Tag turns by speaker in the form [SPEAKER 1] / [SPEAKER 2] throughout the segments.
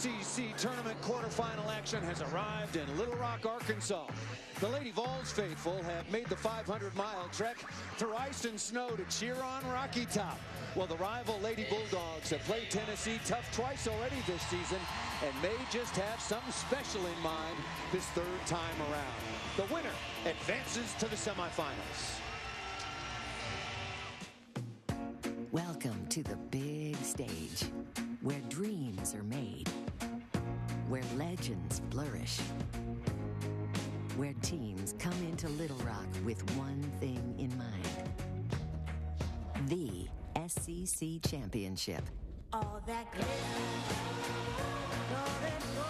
[SPEAKER 1] SEC tournament quarterfinal action has arrived in Little Rock, Arkansas. The Lady Vols faithful have made the 500-mile trek through ice and snow to cheer on Rocky Top. Well, the rival Lady Bulldogs have played Tennessee tough twice already this season and may just have something special in mind this third time around. The winner advances to the semifinals.
[SPEAKER 2] Welcome to the big stage, where dreams are made, where legends flourish, where teams come into Little Rock with one thing in mind: the SEC Championship.
[SPEAKER 3] All that glitter, all that gold,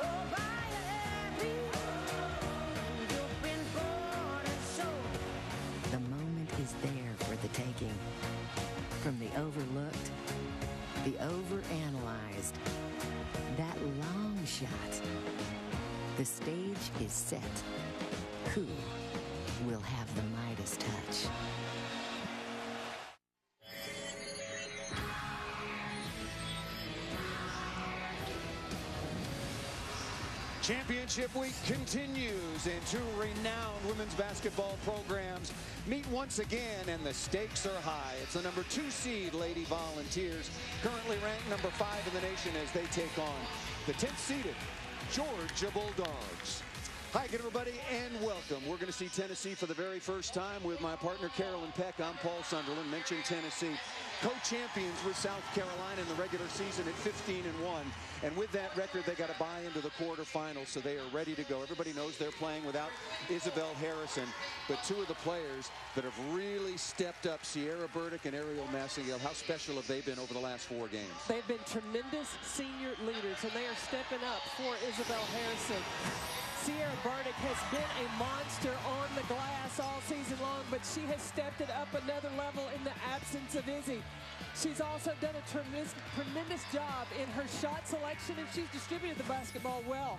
[SPEAKER 3] oh, Miami, you've been born and sold.
[SPEAKER 2] The moment is there for the taking. From the overlooked, the overanalyzed, that long shot. The stage is set. Who will have the Midas touch?
[SPEAKER 1] Championship week continues, and two renowned women's basketball programs meet once again, and the stakes are high. It's the number 2 seed Lady Volunteers, currently ranked number 5 in the nation, as they take on the 10th seeded Georgia Bulldogs. Hi again, everybody, and welcome. We're going to see Tennessee for the very first time with my partner, Carolyn Peck. I'm Paul Sunderland. Mentioned Tennessee, co-champions with South Carolina in the regular season at 15-1. And with that record, they got to buy into the quarterfinals, so they are ready to go. Everybody knows they're playing without Isabel Harrison, but two of the players that have really stepped up, Sierra Burdick and Ariel Massingale, how special have they been over the last 4 games?
[SPEAKER 4] They've been tremendous senior leaders, and they are stepping up for Isabel Harrison. Sierra Burdick has been a monster on the glass all season long, but she has stepped it up another level in the absence of Izzy. She's also done a tremendous job in her shot selection, and she's distributed the basketball well.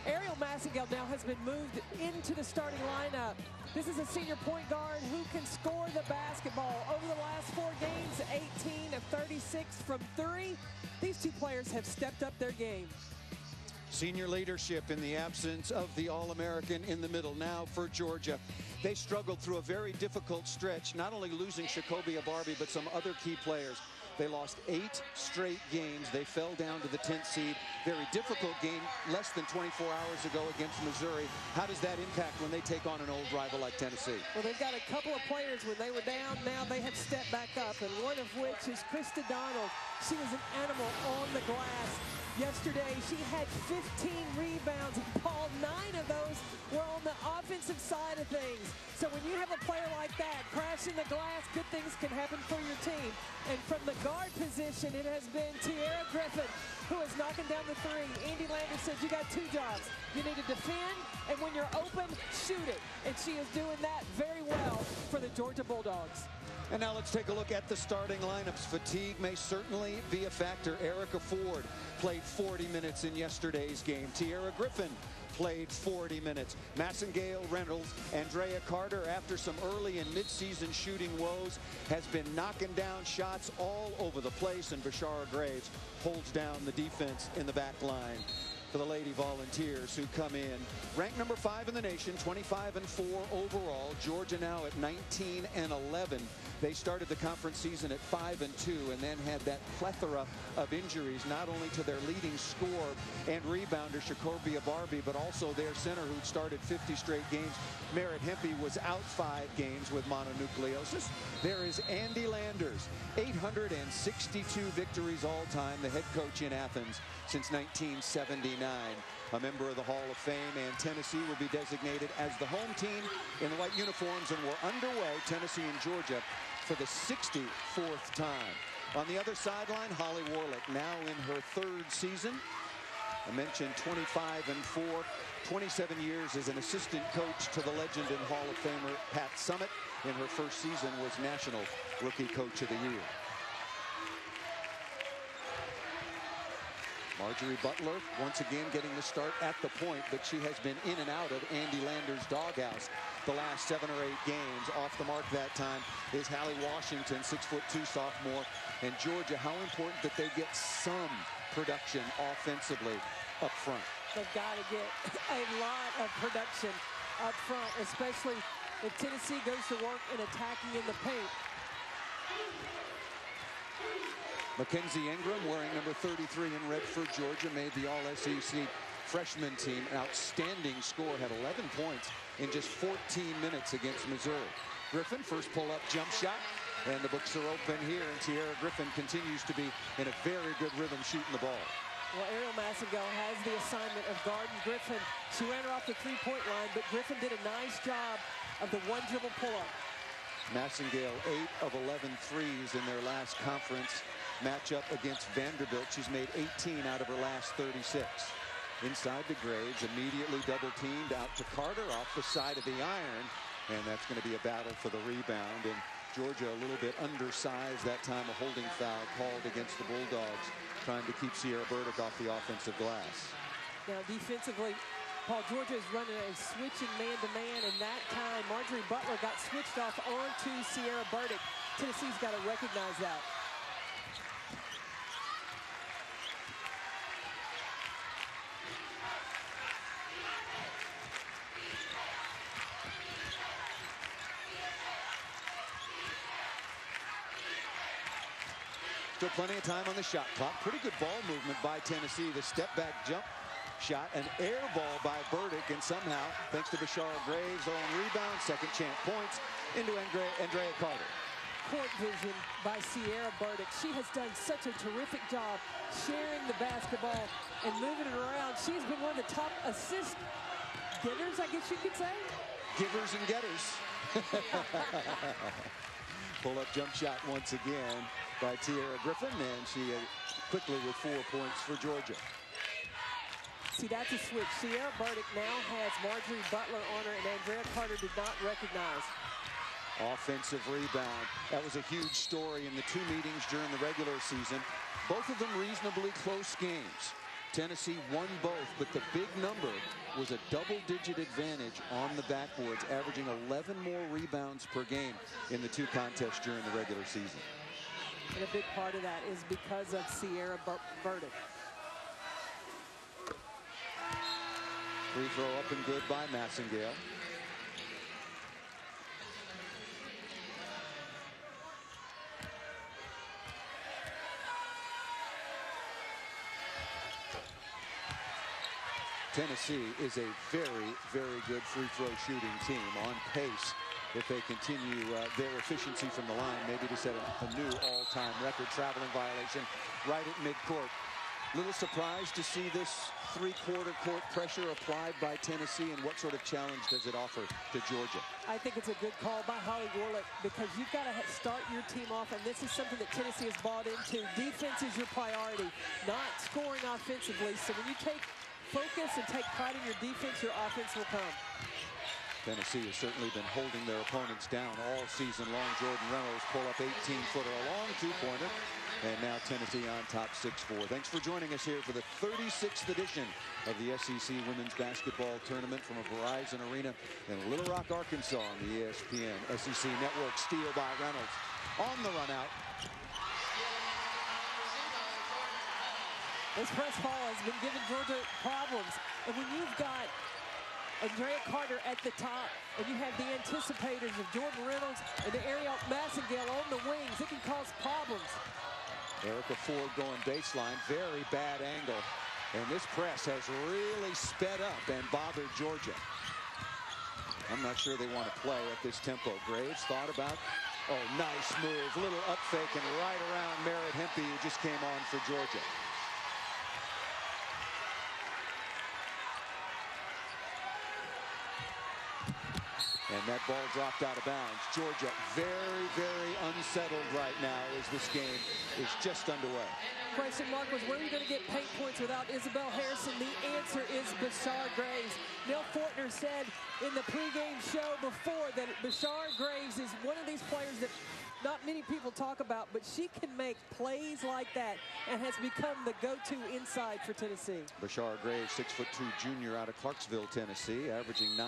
[SPEAKER 4] Ariel Massingale now has been moved into the starting lineup. This is a senior point guard who can score the basketball. Over the last 4 games, 18 of 36 from 3. These two players have stepped up their game.
[SPEAKER 1] Senior leadership in the absence of the All-American in the middle. Now for Georgia. They struggled through a very difficult stretch, not only losing Shakobia Barbie, but some other key players. They lost 8 straight games. They fell down to the 10th seed. Very difficult game less than 24 hours ago against Missouri. How does that impact when they take on an old rival like Tennessee?
[SPEAKER 4] Well, they've got a couple of players when they were down. Now they have stepped back up, and one of which is Krista Donald. She was an animal on the glass. Yesterday, she had 15 rebounds, and Paul, 9 of those were on the offensive side of things. So when you have a player like that crashing the glass, good things can happen for your team. And from the guard position, it has been Tiara Griffin who is knocking down the 3. Andy Lander said you got 2 jobs. You need to defend, and when you're open, shoot it. And she is doing that very well for the Georgia Bulldogs.
[SPEAKER 1] And now let's take a look at the starting lineups. Fatigue may certainly be a factor. Erica Ford played 40 minutes in yesterday's game. Tiara Griffin played 40 minutes. Massingale Reynolds, Andrea Carter, after some early and mid-season shooting woes, has been knocking down shots all over the place, and Bashara Graves holds down the defense in the back line for the Lady Volunteers, who come in ranked number 5 in the nation, 25-4 overall. Georgia now at 19-11. They started the conference season at 5-2 and then had that plethora of injuries, not only to their leading scorer and rebounder, Shakobia Barbie, but also their center, who'd started 50 straight games. Merritt Hempy was out 5 games with mononucleosis. There is Andy Landers, 862 victories all time, the head coach in Athens since 1979. A member of the Hall of Fame, and Tennessee will be designated as the home team in the white uniforms, and we're underway, Tennessee and Georgia, for the 64th time. On the other sideline, Holly Warlick, now in her 3rd season. I mentioned 25-4, 27 years as an assistant coach to the legend and Hall of Famer Pat Summitt. In her 1st season was National Rookie Coach of the Year. Marjorie Butler once again getting the start at the point, but she has been in and out of Andy Lander's doghouse the last 7 or 8 games. Off the mark that time is Hallie Washington, 6'2" sophomore. And Georgia, how important that they get some production offensively up front.
[SPEAKER 4] They've got to get a lot of production up front, especially if Tennessee goes to work in attacking in the paint.
[SPEAKER 1] Mackenzie Ingram, wearing number 33 in red for Georgia, made the All-SEC freshman team. An outstanding score, had 11 points in just 14 minutes against Missouri. Griffin, first pull-up jump shot, and the books are open here, and Tiara Griffin continues to be in a very good rhythm shooting the ball.
[SPEAKER 4] Well, Ariel Massengale has the assignment of guarding Griffin. She ran her off the three-point line, but Griffin did a nice job of the one-dribble pull-up.
[SPEAKER 1] Massengale, 8 of 11 threes in their last conference matchup against Vanderbilt. She's made 18 out of her last 36. Inside to Graves, immediately double-teamed out to Carter off the side of the iron, and that's going to be a battle for the rebound. And Georgia a little bit undersized that time, a holding foul called against the Bulldogs, trying to keep Sierra Burdick off the offensive glass.
[SPEAKER 4] Now defensively, Paul, Georgia is running a switching man-to-man, and that time Marjorie Butler got switched off onto Sierra Burdick. Tennessee's got to recognize that.
[SPEAKER 1] Still plenty of time on the shot clock. Pretty good ball movement by Tennessee. The step-back jump shot, an air ball by Burdick, and somehow, thanks to Bashara Graves on rebound, second chance points into Andrea Carter.
[SPEAKER 4] Court vision by Sierra Burdick. She has done such a terrific job sharing the basketball and moving it around. She's been one of the top assist getters, I guess you could say.
[SPEAKER 1] Givers and getters. Pull-up jump shot once again by Tiara Griffin, and she quickly with 4 points for Georgia.
[SPEAKER 4] See, that's a switch. Sierra Burdick now has Marjorie Butler on her, and Andrea Carter did not recognize.
[SPEAKER 1] Offensive rebound. That was a huge story in the 2 meetings during the regular season. Both of them reasonably close games. Tennessee won both, but the big number was a double-digit advantage on the backboards, averaging 11 more rebounds per game in the 2 contests during the regular season.
[SPEAKER 4] And a big part of that is because of Sierra Burdick.
[SPEAKER 1] Free throw up and good by Massengale. Tennessee is a very, very good free throw shooting team, on pace if they continue their efficiency from the line, maybe to set a new all-time record. Traveling violation right at midcourt. Little surprised to see this three-quarter court pressure applied by Tennessee, and what sort of challenge does it offer to Georgia?
[SPEAKER 4] I think it's a good call by Holly Warlick, because you've got to start your team off, and this is something that Tennessee has bought into. Defense is your priority, not scoring offensively. So when you take focus and take pride in your defense, your offense will come.
[SPEAKER 1] Tennessee has certainly been holding their opponents down all season long. Jordan Reynolds pull up 18-footer, a long two-pointer, and now Tennessee on top 6-4. Thanks for joining us here for the 36th edition of the SEC Women's Basketball Tournament from a Verizon Arena in Little Rock, Arkansas on the ESPN SEC Network. Steal by Reynolds on the run out.
[SPEAKER 4] This press ball has been giving Georgia problems, and when you've got Andrea Carter at the top, and you have the anticipators of Jordan Reynolds and the Ariel Massengale on the wings, it can cause problems.
[SPEAKER 1] Erica Ford going baseline, very bad angle, and this press has really sped up and bothered Georgia. I'm not sure they want to play at this tempo. Graves thought about, oh, nice move, little up fake, and right around Merritt Hempy, who just came on for Georgia. And that ball dropped out of bounds. Georgia very, very unsettled right now as this game is just underway.
[SPEAKER 4] Question mark was, where are you going to get paint points without Isabel Harrison? The answer is Bashara Graves. Neil Fortner said in the pregame show before that Bashara Graves is one of these players that not many people talk about, but she can make plays like that and has become the go-to inside for Tennessee.
[SPEAKER 1] Bashar Graves, 6'2" junior out of Clarksville, Tennessee, averaging 9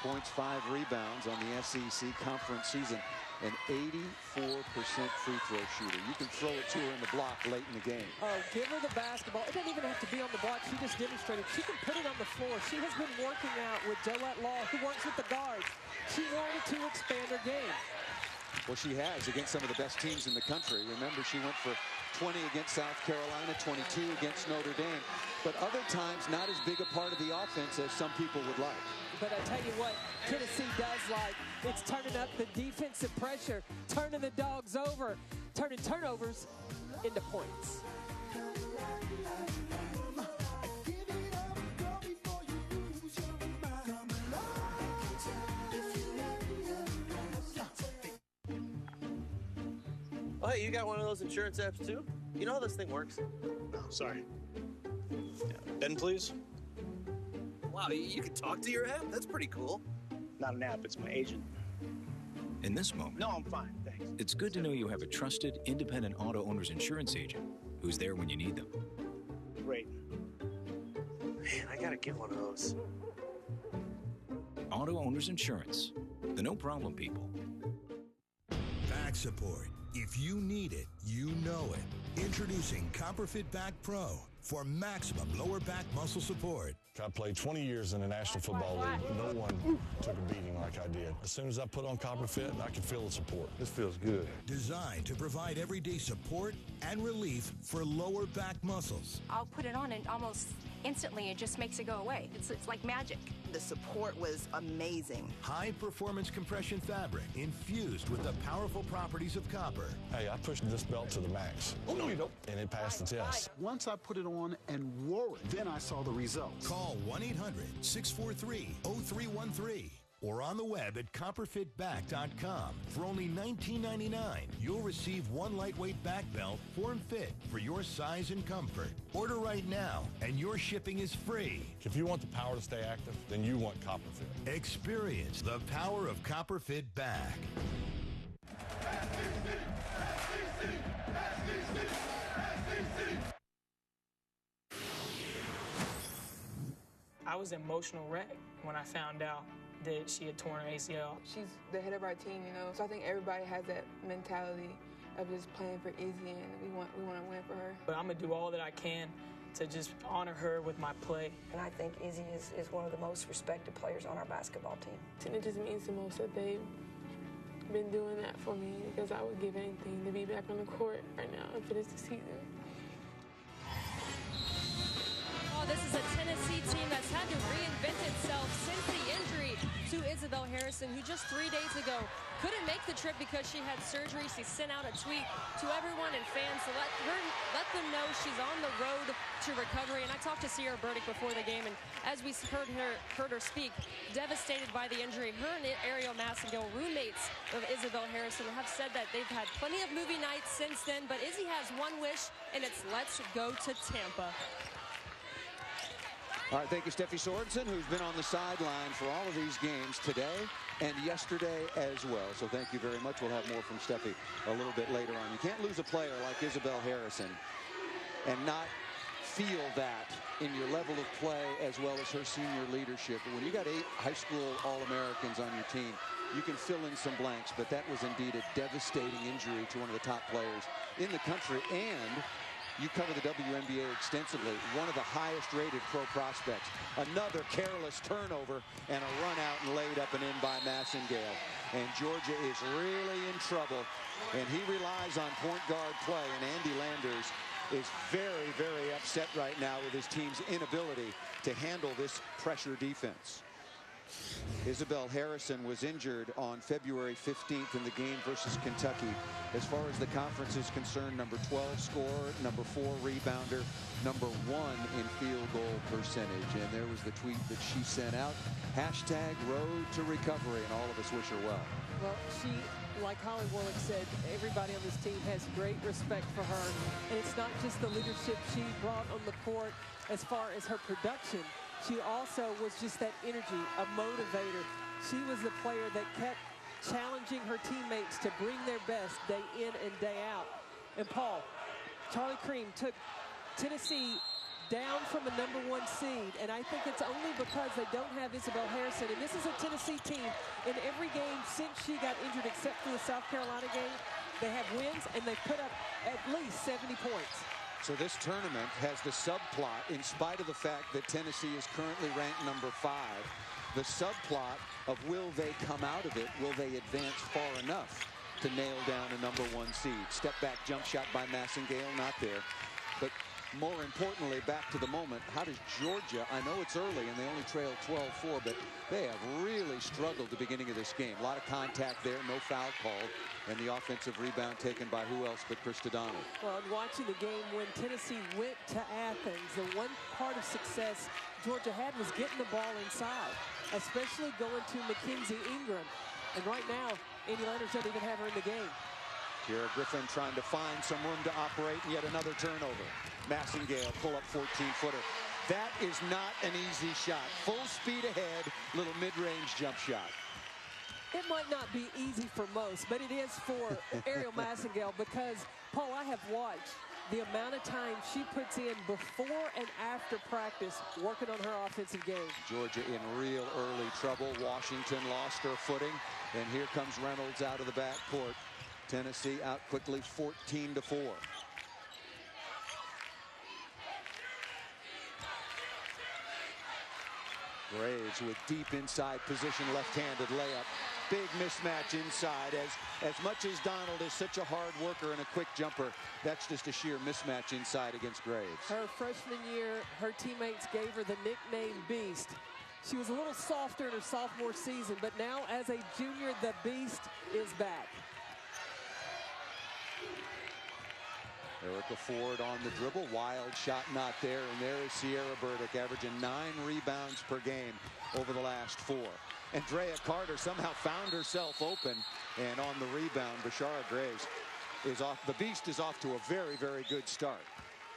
[SPEAKER 1] points, 5 rebounds on the SEC conference season. An 84% free throw shooter. You can throw it to her in the block late in the game.
[SPEAKER 4] Oh, give her the basketball. It doesn't even have to be on the block. She just demonstrated she can put it on the floor. She has been working out with Joette Law, who works with the guards. She wanted to expand her game.
[SPEAKER 1] Well, she has against some of the best teams in the country. Remember, she went for 20 against South Carolina, 22 against Notre Dame. But other times, not as big a part of the offense as some people would like.
[SPEAKER 4] But I tell you what, Tennessee does like. It's turning up the defensive pressure, turning the dogs over, turning turnovers into points.
[SPEAKER 5] Oh, hey, you got one of those insurance apps too? You know how this thing works?
[SPEAKER 6] No, sorry. Yeah. Ben, please?
[SPEAKER 5] Wow, you can talk to your app? That's pretty cool.
[SPEAKER 6] Not an app, it's my agent.
[SPEAKER 7] In this moment,
[SPEAKER 6] No, I'm fine, thanks.
[SPEAKER 7] it's good to know you have a trusted, independent auto owner's insurance agent who's there when you need them.
[SPEAKER 6] Great.
[SPEAKER 5] Man, I gotta get one of those.
[SPEAKER 7] Auto Owners Insurance. The no problem people.
[SPEAKER 8] Back support. If you need it, you know it. Introducing CopperFit Back Pro for maximum lower back muscle support.
[SPEAKER 9] I played 20 years in the National Football League. No one took a beating like I did. As soon as I put on CopperFit, I could feel the support. This feels good.
[SPEAKER 8] Designed to provide everyday support and relief for lower back muscles.
[SPEAKER 10] I'll put it on and almost instantly it just makes it go away. It's like magic.
[SPEAKER 11] The support was amazing.
[SPEAKER 8] High performance compression fabric infused with the powerful properties of copper.
[SPEAKER 9] Hey, I pushed this belt to the max. Oh, no, you don't. And it passed the test.
[SPEAKER 12] Once I put it on and wore it, then I saw the results.
[SPEAKER 8] Call 1-800-643-0313 or on the web at copperfitback.com. For only $19.99, you'll receive one lightweight back belt, form fit for your size and comfort. Order right now, and your shipping is free.
[SPEAKER 9] If you want the power to stay active, then you want CopperFit.
[SPEAKER 8] Experience the power of CopperFit Back.
[SPEAKER 13] I was an emotional wreck when I found out that she had torn her ACL.
[SPEAKER 14] She's the head of our team, you know, so I think everybody has that mentality of just playing for Izzy, and we want to win for her.
[SPEAKER 13] But I'm going to do all that I can to just honor her with my play.
[SPEAKER 15] And I think Izzy is one of the most respected players on our basketball team.
[SPEAKER 14] And it just means the most that they've been doing that for me, because I would give anything to be back on the court right now and finish the season.
[SPEAKER 16] Oh, this is a Tennessee team that's had to reinvent itself since the injury to Isabel Harrison, who just 3 days ago couldn't make the trip because she had surgery. She sent out a tweet to everyone and fans to let them know she's on the road to recovery. And I talked to Sierra Burdick before the game, and as we heard her speak, devastated by the injury. Her and Ariel Massengill, roommates of Isabel Harrison, have said that they've had plenty of movie nights since then, but Izzy has one wish, and it's let's go to Tampa.
[SPEAKER 1] All right, thank you, Steffi Sorensen, who's been on the sideline for all of these games today and yesterday as well. So thank you very much. We'll have more from Steffi a little bit later on. You can't lose a player like Isabel Harrison and not feel that in your level of play as well as her senior leadership. When you got 8 high school All-Americans on your team, you can fill in some blanks, but that was indeed a devastating injury to one of the top players in the country. And you cover the WNBA extensively. One of the highest rated pro prospects. Another careless turnover and a run out and laid up and in by Massengale. And Georgia is really in trouble. And he relies on point guard play. And Andy Landers is very, very upset right now with his team's inability to handle this pressure defense. Isabel Harrison was injured on February 15th in the game versus Kentucky. As far as the conference is concerned, number 12 scorer, number 4 rebounder, number 1 in field goal percentage. And there was the tweet that she sent out, #road to recovery, and all of us wish her well.
[SPEAKER 4] Well, she, like Holly Warlick said, everybody on this team has great respect for her. And it's not just the leadership she brought on the court as far as her production. She also was just that energy, a motivator. She was the player that kept challenging her teammates to bring their best day in and day out. And Paul, Charlie Cream took Tennessee down from a #1 seed, and I think it's only because they don't have Isabel Harrison. And this is a Tennessee team in every game since she got injured, except for the South Carolina game. They have wins, and they've put up at least 70 points.
[SPEAKER 1] So this tournament has the subplot, in spite of the fact that Tennessee is currently ranked #5, the subplot of will they come out of it, will they advance far enough to nail down a #1 seed. Step back jump shot by Massengale, not there. But more importantly, back to the moment, how does Georgia, I know it's early and they only trail 12-4, but they have really struggled the beginning of this game. A lot of contact there, no foul called, and the offensive rebound taken by who else but Krista Donald.
[SPEAKER 4] Well, and watching the game when Tennessee went to Athens, the one part of success Georgia had was getting the ball inside, especially going to Mackenzie Ingram. And right now, Andy Landers doesn't even have her in the game.
[SPEAKER 1] Kiera Griffin trying to find some room to operate, and yet another turnover. Massengale pull up 14-footer. That is not an easy shot. Full speed ahead, little mid-range jump shot.
[SPEAKER 4] It might not be easy for most, but it is for Ariel Massengale because, Paul, I have watched the amount of time she puts in before and after practice working on her offensive game.
[SPEAKER 1] Georgia in real early trouble. Washington lost her footing, and here comes Reynolds out of the backcourt. Tennessee out quickly, 14-4. Graves with deep inside position, left-handed layup. Big mismatch inside. As much as Donald is such a hard worker and a quick jumper, that's just a sheer mismatch inside against Graves.
[SPEAKER 4] Her freshman year, her teammates gave her the nickname Beast. She was a little softer in her sophomore season, but now as a junior, the Beast is back.
[SPEAKER 1] Erica Ford on the dribble. Wild shot not there. And there is Sierra Burdick averaging 9 rebounds per game over the last 4. Andrea Carter somehow found herself open. And on the rebound, Bashara Graves is off. The Beast is off to a very, very good start.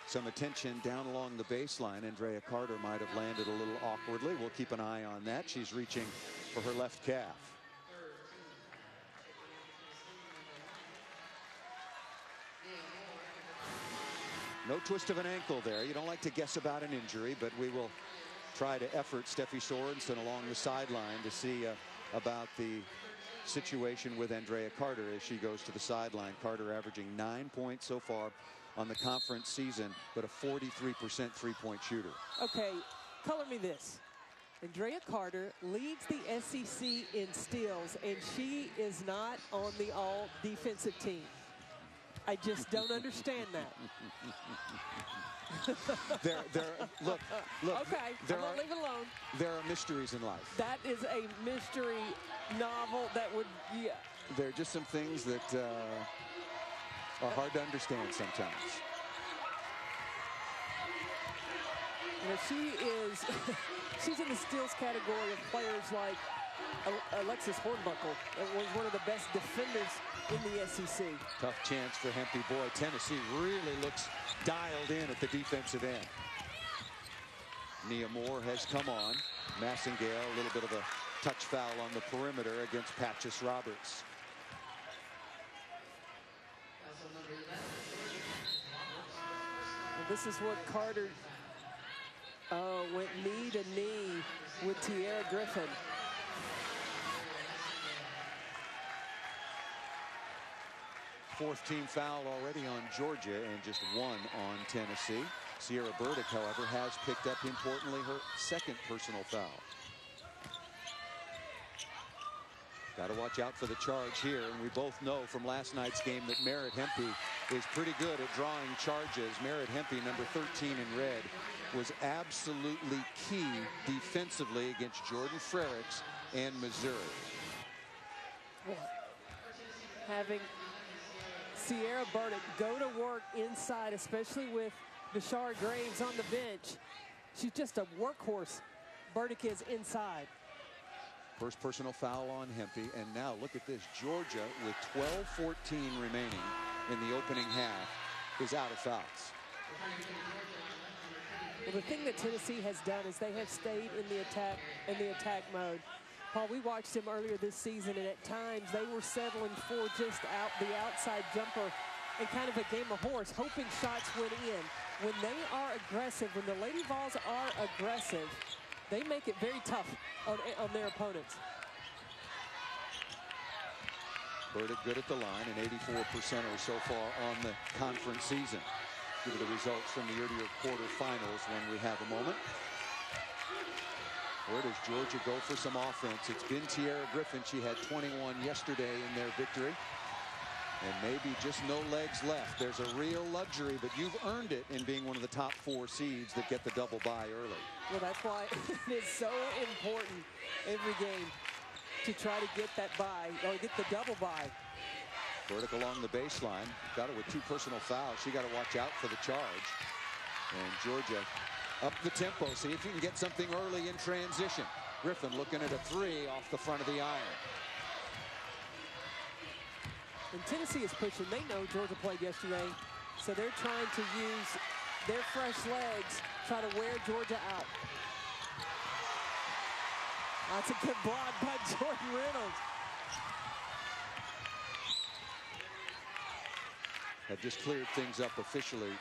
[SPEAKER 1] Some attention down along the baseline. Andrea Carter might have landed a little awkwardly. We'll keep an eye on that. She's reaching for her left calf. No twist of an ankle there. You don't like to guess about an injury, but we will try to effort Steffi Sorensen along the sideline to see about the situation with Andrea Carter as she goes to the sideline. Carter averaging 9 points so far on the conference season, but a 43% three-point shooter.
[SPEAKER 4] Okay, color me this. Andrea Carter leads the SEC in steals, and she is not on the all-defensive team. I just don't understand that.
[SPEAKER 1] Look.
[SPEAKER 4] Okay, I'm gonna leave it alone.
[SPEAKER 1] There are mysteries in life.
[SPEAKER 4] That is a mystery novel that would, yeah.
[SPEAKER 1] There are just some things that are hard to understand sometimes.
[SPEAKER 4] You know, she's in the steals category of players like Alexis Hornbuckle, that was one of the best defenders in the SEC.
[SPEAKER 1] Tough chance for Hempy. Boy, Tennessee really looks dialed in at the defensive end. Nia Moore has come on. Massengale, a little bit of a touch foul on the perimeter against Patches Roberts.
[SPEAKER 4] And this is what Carter went knee to knee with Tiara Griffin.
[SPEAKER 1] Fourth team foul already on Georgia and just 1 on Tennessee. Sierra Burdick, however, has picked up, importantly, her second personal foul. Got to watch out for the charge here, and we both know from last night's game that Merritt Hempy is pretty good at drawing charges. Merritt Hempy, number 13 in red, was absolutely key defensively against Jordan Frericks and Missouri.
[SPEAKER 4] Having Sierra Burdick go to work inside, especially with Bashara Graves on the bench. She's just a workhorse. Burdick is inside.
[SPEAKER 1] First personal foul on Hempy, and now look at this. Georgia, with 12-14 remaining in the opening half, is out of fouls.
[SPEAKER 4] Well, the thing that Tennessee has done is they have stayed in the attack mode. Paul, we watched them earlier this season, and at times they were settling for just the outside jumper and kind of a game of horse, hoping shots went in. When they are aggressive, when the Lady Vols are aggressive, they make it very tough on their opponents.
[SPEAKER 1] Burdick good at the line, and 84%er so far on the conference season. Give you the results from the earlier quarterfinals when we have a moment. Where does Georgia go for some offense? It's been Tierra Griffin. She had 21 yesterday in their victory. And maybe just no legs left. There's a real luxury, but you've earned it in being one of the top 4 seeds that get the double bye early.
[SPEAKER 4] Well, that's why it is so important every game to try to get that bye, or get the double bye.
[SPEAKER 1] Burdick along the baseline. Got it with 2 personal fouls. She got to watch out for the charge. And Georgia up the tempo. See if you can get something early in transition. Griffin looking at a 3 off the front of the iron.
[SPEAKER 4] And Tennessee is pushing. They know Georgia played yesterday, so they're trying to use their fresh legs, try to wear Georgia out. That's a good block by Jordan Reynolds.
[SPEAKER 1] Have just cleared things up officially.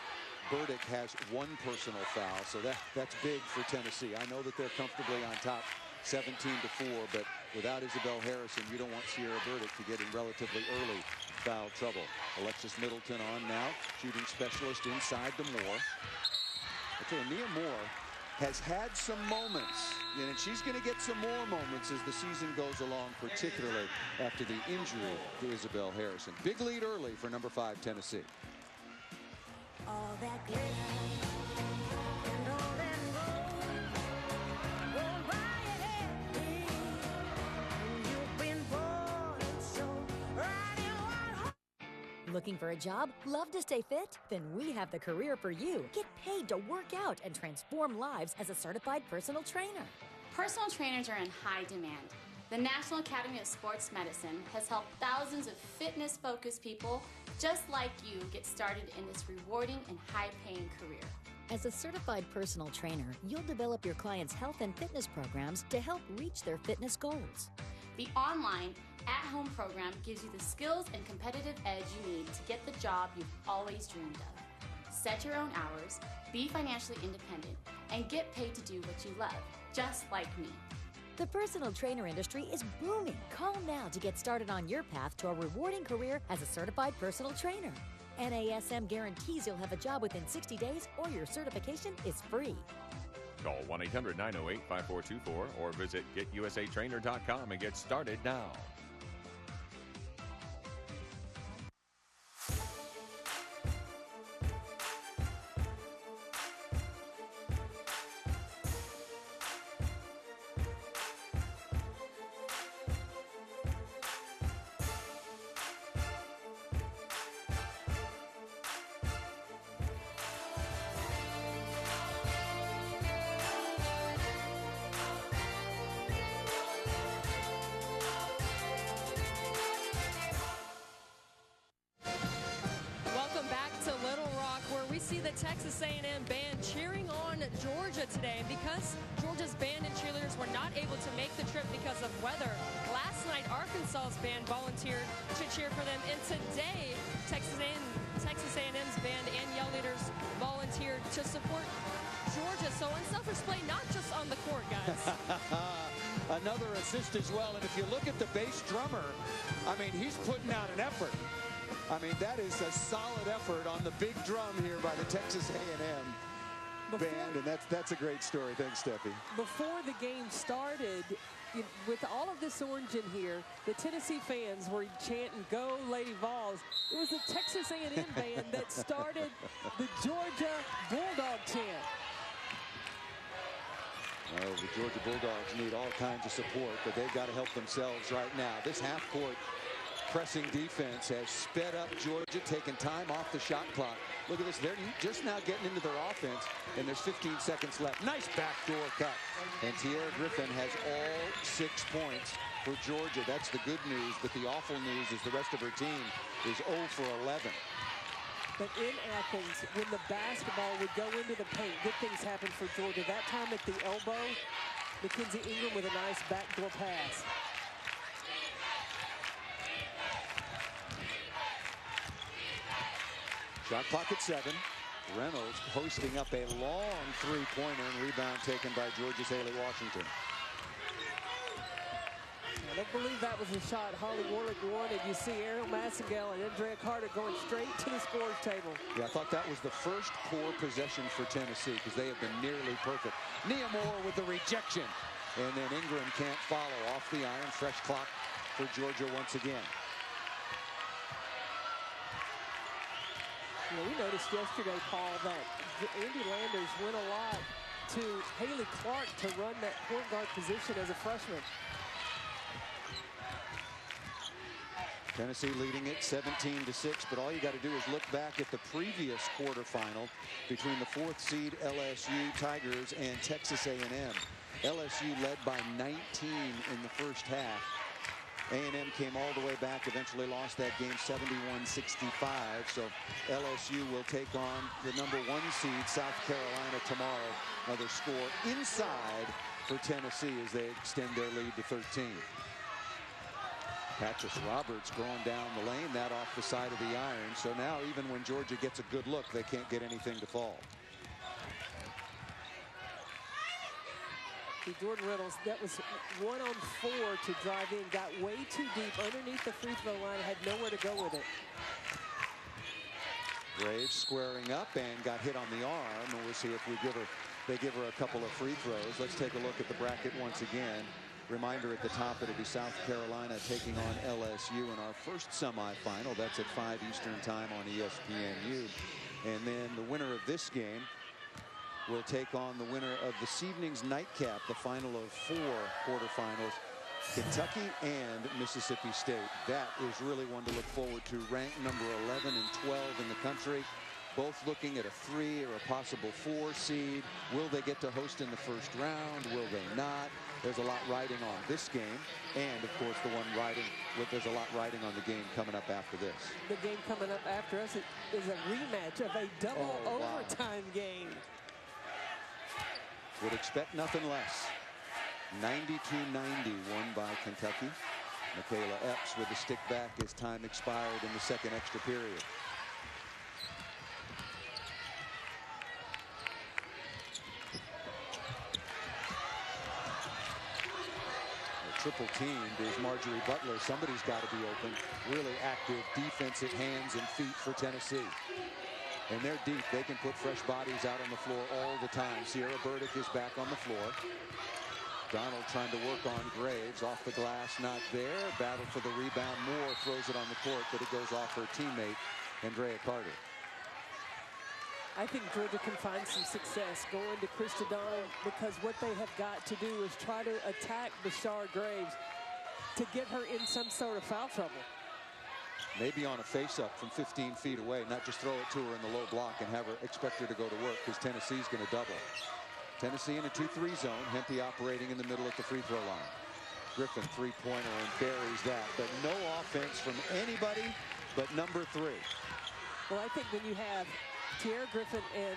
[SPEAKER 1] Burdick has 1 personal foul, so that's big for Tennessee. I know that they're comfortably on top 17-4, but without Isabel Harrison, you don't want Sierra Burdick to get in relatively early foul trouble. Alexis Middleton on now, shooting specialist inside to Moore. I tell you, Nia Moore has had some moments, and she's going to get some more moments as the season goes along, particularly after the injury to Isabel Harrison. Big lead early for number 5 Tennessee.
[SPEAKER 3] All that glitter and all that gold go right at me. You've been born so right in one.
[SPEAKER 17] Looking for a job? Love to stay fit? Then we have the career for you. Get paid to work out and transform lives as a certified personal trainer.
[SPEAKER 18] Personal trainers are in high demand. The National Academy of Sports Medicine has helped thousands of fitness-focused people just like you get started in this rewarding and high-paying career.
[SPEAKER 17] As a certified personal trainer, you'll develop your clients' health and fitness programs to help reach their fitness goals.
[SPEAKER 18] The online, at-home program gives you the skills and competitive edge you need to get the job you've always dreamed of. Set your own hours, be financially independent, and get paid to do what you love, just like me.
[SPEAKER 17] The personal trainer industry is booming. Call now to get started on your path to a rewarding career as a certified personal trainer. NASM guarantees you'll have a job within 60 days or your certification is free.
[SPEAKER 19] Call 1-800-908-5424 or visit GetUSATrainer.com and get started now.
[SPEAKER 16] See the Texas A&M band cheering on Georgia today. And because Georgia's band and cheerleaders were not able to make the trip because of weather, last night Arkansas's band volunteered to cheer for them. And today, Texas A&M's band and yell leaders volunteered to support Georgia. So unselfish play, not just on the court, guys.
[SPEAKER 1] Another assist as well. And if you look at the bass drummer, I mean, he's putting out an effort. I mean, that is a solid effort on the big drum here by the Texas A&M band, and that's a great story. Thanks, Steffi.
[SPEAKER 4] Before the game started, with all of this orange in here, the Tennessee fans were chanting, "Go Lady Vols." It was the Texas A&M band that started the Georgia Bulldog chant.
[SPEAKER 1] Oh, the Georgia Bulldogs need all kinds of support, but they've got to help themselves right now. This half-court pressing defense has sped up Georgia, taking time off the shot clock. Look at this. They're just now getting into their offense, and there's 15 seconds left. Nice backdoor cut. And Tierra Griffin has all 6 points for Georgia. That's the good news, but the awful news is the rest of her team is 0 for 11.
[SPEAKER 4] But in Athens, when the basketball would go into the paint, good things happened for Georgia. That time at the elbow, Mackenzie Ingram with a nice backdoor pass.
[SPEAKER 1] Shot clock at 7. Reynolds posting up a long three-pointer, and rebound taken by Georgia's Haley Washington.
[SPEAKER 4] I don't believe that was a shot Holly Warlick wanted. You see Ariel Massengale and Andrea Carter going straight to the scores table.
[SPEAKER 1] Yeah, I thought that was the first poor possession for Tennessee because they have been nearly perfect. Nia Moore with the rejection. And then Ingram can't follow off the iron. Fresh clock for Georgia once again.
[SPEAKER 4] You know, we noticed yesterday, Paul, that Andy Landers went a lot to Haley Clark to run that point guard position as a freshman.
[SPEAKER 1] Tennessee leading it 17-6, but all you got to do is look back at the previous quarterfinal between the 4th seed LSU Tigers and Texas A&M. LSU led by 19 in the first half. A&M came all the way back, eventually lost that game 71-65. So LSU will take on the number 1 seed South Carolina tomorrow. Another score inside for Tennessee as they extend their lead to 13. Patches Roberts going down the lane, that off the side of the iron. So now even when Georgia gets a good look, they can't get anything to fall.
[SPEAKER 4] Jordan Reynolds, that was 1-on-4 to drive in, got way too deep underneath the free throw line, had nowhere to go with it.
[SPEAKER 1] Graves squaring up and got hit on the arm, and we'll see if they give her a couple of free throws. Let's take a look at the bracket once again. Reminder at the top, it'll be South Carolina taking on LSU in our first semifinal. That's at 5 Eastern time on ESPNU. And then the winner of this game will take on the winner of this evening's nightcap, the final of 4 quarterfinals, Kentucky and Mississippi State. That is really one to look forward to. Ranked number 11 and 12 in the country. Both looking at a 3 or a possible 4 seed. Will they get to host in the first round? Will they not? There's a lot riding on this game. And, of course, there's a lot riding on the game coming up after this.
[SPEAKER 4] The game coming up after us is a rematch of a double overtime game.
[SPEAKER 1] Would expect nothing less. 92-90 won by Kentucky. Michaela Epps with the stick back as time expired in the second extra period. Triple teamed is Marjorie Butler. Somebody's got to be open. Really active defensive hands and feet for Tennessee. And they're deep. They can put fresh bodies out on the floor all the time. Sierra Burdick is back on the floor. Donald trying to work on Graves. Off the glass, not there. Battle for the rebound. Moore throws it on the court, but it goes off her teammate, Andrea Carter.
[SPEAKER 4] I think Georgia can find some success going to Krista Donald, because what they have got to do is try to attack Bashar Graves to get her in some sort of foul trouble.
[SPEAKER 1] Maybe on a face-up from 15 feet away, not just throw it to her in the low block and expect her to go to work, because Tennessee's going to double. Tennessee in a 2-3 zone. Hempy operating in the middle at the free throw line. Griffin three-pointer and buries that, but no offense from anybody but number 3.
[SPEAKER 4] Well, I think when you have Tierra Griffin and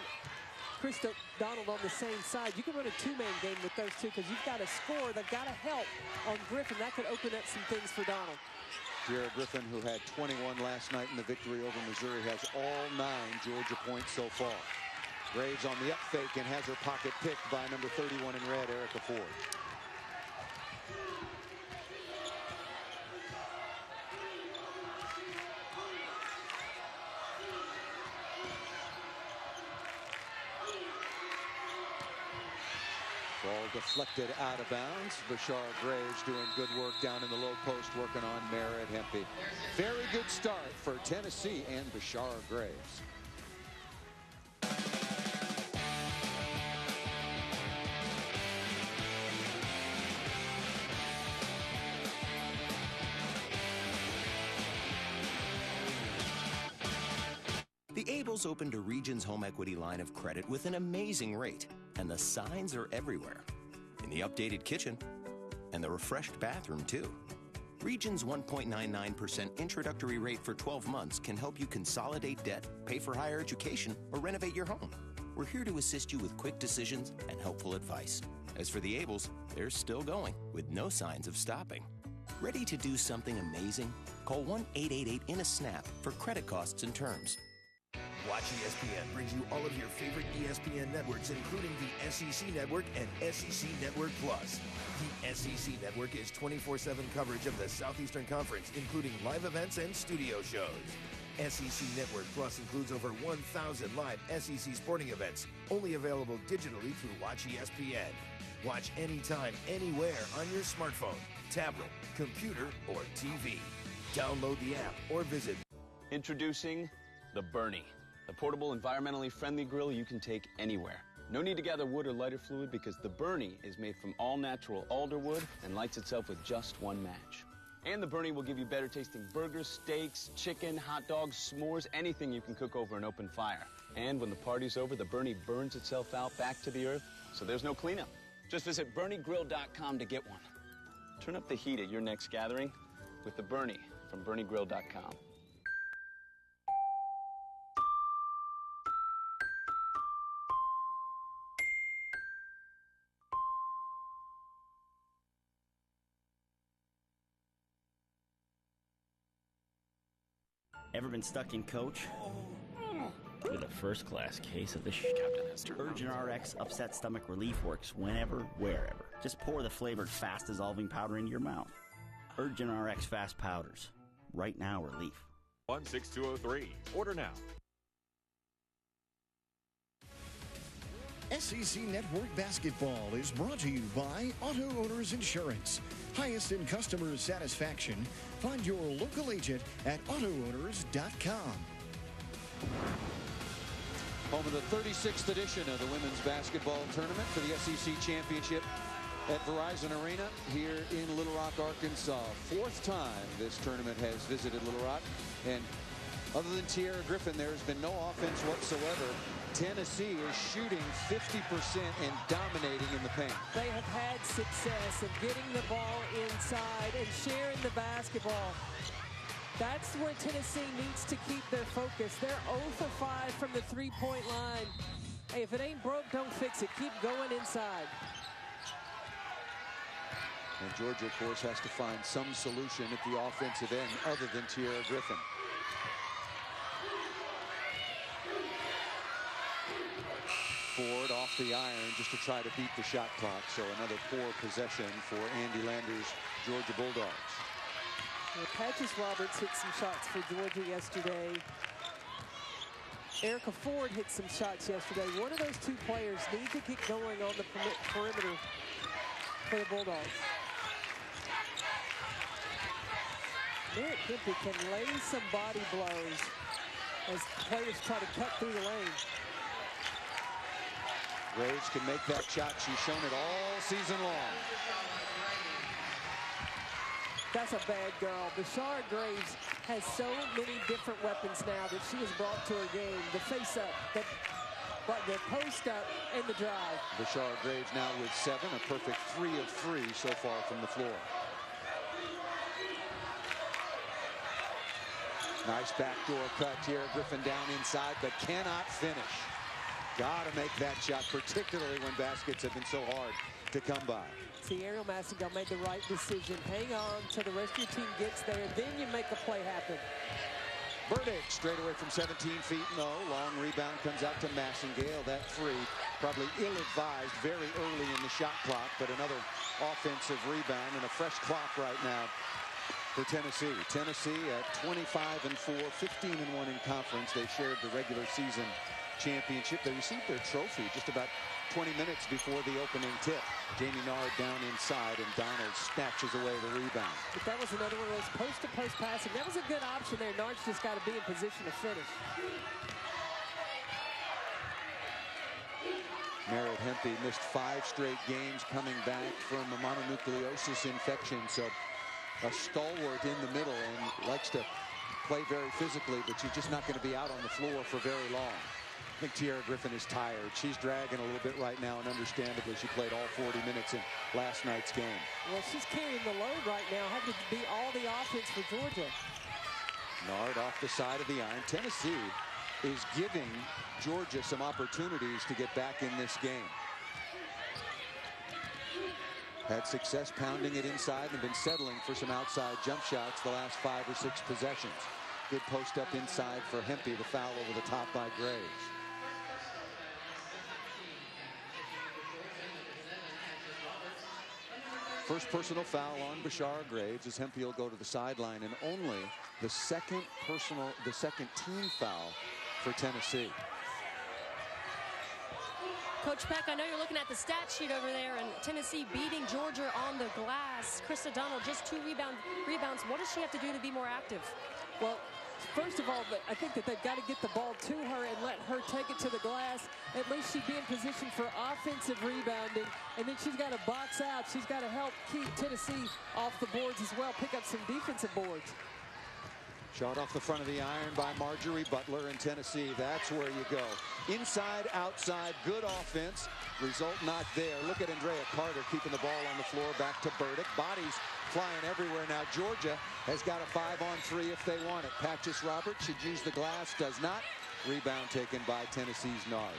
[SPEAKER 4] Krista Donald on the same side, you can run a 2-man game with those two, because you've got to score. They've got to help on Griffin. That could open up some things for Donald.
[SPEAKER 1] Tierra Griffin, who had 21 last night in the victory over Missouri, has all 9 Georgia points so far. Graves on the up fake and has her pocket picked by number 31 in red, Erica Ford. Ball deflected out of bounds. Bashar Graves doing good work down in the low post, working on Merritt Hempy. Very good start for Tennessee and Bashar Graves.
[SPEAKER 20] The Abels opened a Regions home equity line of credit with an amazing rate, and the signs are everywhere. In the updated kitchen, and the refreshed bathroom, too. Regions' 1.99% introductory rate for 12 months can help you consolidate debt, pay for higher education, or renovate your home. We're here to assist you with quick decisions and helpful advice. As for the Ables, they're still going with no signs of stopping. Ready to do something amazing? Call 1-888-IN-A-SNAP for credit costs and terms.
[SPEAKER 21] Watch ESPN brings you all of your favorite ESPN networks, including the SEC Network and SEC Network Plus. The SEC Network is 24/7 coverage of the Southeastern Conference, including live events and studio shows. SEC Network Plus includes over 1,000 live SEC sporting events, only available digitally through Watch ESPN. Watch anytime, anywhere on your smartphone, tablet, computer, or TV. Download the app or visit.
[SPEAKER 22] Introducing the Bernie, the portable, environmentally friendly grill you can take anywhere. No need to gather wood or lighter fluid because the Bernie is made from all-natural alder wood and lights itself with just one match. And the Bernie will give you better tasting burgers, steaks, chicken, hot dogs, s'mores, anything you can cook over an open fire. And when the party's over, the Bernie burns itself out back to the earth, so there's no cleanup. Just visit BernieGrill.com to get one. Turn up the heat at your next gathering with the Bernie from BernieGrill.com.
[SPEAKER 23] Ever been stuck in coach? With a first-class case of the Urgent RX Upset Stomach Relief works whenever, wherever. Just pour the flavored fast-dissolving powder into your mouth. Urgent RX Fast Powders. Right now, relief.
[SPEAKER 19] 16203. Order now.
[SPEAKER 24] SEC Network Basketball is brought to you by Auto Owners Insurance. Highest in customer satisfaction. Find your local agent at AutoOwners.com.
[SPEAKER 1] Home of the 36th edition of the women's basketball tournament for the SEC Championship at Verizon Arena here in Little Rock, Arkansas. Fourth time this tournament has visited Little Rock, and other than Tierra Griffin, there has been no offense whatsoever. Tennessee is shooting 50% and dominating in the paint.
[SPEAKER 4] They have had success of getting the ball inside and sharing the basketball. That's where Tennessee needs to keep their focus. They're 0 for 5 from the three-point line. Hey, if it ain't broke, don't fix it. Keep going inside.
[SPEAKER 1] And Georgia, of course, has to find some solution at the offensive end other than Tierra Griffin. Ford off the iron just to try to beat the shot clock. So another poor possession for Andy Lander's Georgia Bulldogs.
[SPEAKER 4] Well, Patches Roberts hit some shots for Georgia yesterday. Erica Ford hit some shots yesterday. One of those two players need to get going on the perimeter for the Bulldogs. Merritt Hempy can lay some body blows as players try to cut through the lane.
[SPEAKER 1] Graves can make that shot. She's shown it all season long.
[SPEAKER 4] That's a bad girl. Bashard Graves has so many different weapons now that she has brought to her game. The face-up, the post-up, and the drive.
[SPEAKER 1] Bashard Graves now with 7, a perfect 3 of 3 so far from the floor. Nice backdoor cut here. Griffin down inside, but cannot finish. Got to make that shot, particularly when baskets have been so hard to come by.
[SPEAKER 4] See, Ariel Massengale made the right decision. Hang on till the rest of your team gets there, then you make a play happen.
[SPEAKER 1] Burdick straight away from 17 feet. No, long rebound comes out to Massengale. That three probably ill-advised very early in the shot clock, but another offensive rebound and a fresh clock right now for Tennessee. Tennessee at 25-4, 15-1 in conference. They shared the regular season championship. They received their trophy just about 20 minutes before the opening tip. Jamie Nard down inside, and Donald snatches away the rebound.
[SPEAKER 4] But that was another one of those post-to-post passing. That was a good option there. Nard's just got to be in position to finish.
[SPEAKER 1] Merritt Hempy missed 5 straight games coming back from a mononucleosis infection. So a stalwart in the middle and likes to play very physically, but she's just not going to be out on the floor for very long. I think Tierra Griffin is tired. She's dragging a little bit right now, and understandably, she played all 40 minutes in last night's game.
[SPEAKER 4] Well, she's carrying the load right now, having to be all the offense for Georgia.
[SPEAKER 1] Nard off the side of the iron. Tennessee is giving Georgia some opportunities to get back in this game. Had success pounding it inside and been settling for some outside jump shots the last 5 or 6 possessions. Good post up inside for Hempy. The foul over the top by Graves. First personal foul on Bashar Graves as Hempy will go to the sideline, and only the second team foul for Tennessee.
[SPEAKER 16] Coach Peck, I know you're looking at the stat sheet over there, and Tennessee beating Georgia on the glass. Chris O'Donnell just 2 rebounds. What does she have to do to be more active?
[SPEAKER 4] Well, first of all, I think that they've got to get the ball to her and let her take it to the glass. At least she'd be in position for offensive rebounding, and then she's got to box out. She's got to help keep Tennessee off the boards as well, pick up some defensive boards.
[SPEAKER 1] Shot off the front of the iron by Marjorie Butler in Tennessee. That's where you go. Inside, outside, good offense. Result not there. Look at Andrea Carter keeping the ball on the floor. Back to Burdick. Bodies flying everywhere. Now Georgia has got a 5-on-3 if they want it. Patches Roberts should use the glass. Does not. Rebound taken by Tennessee's Nard.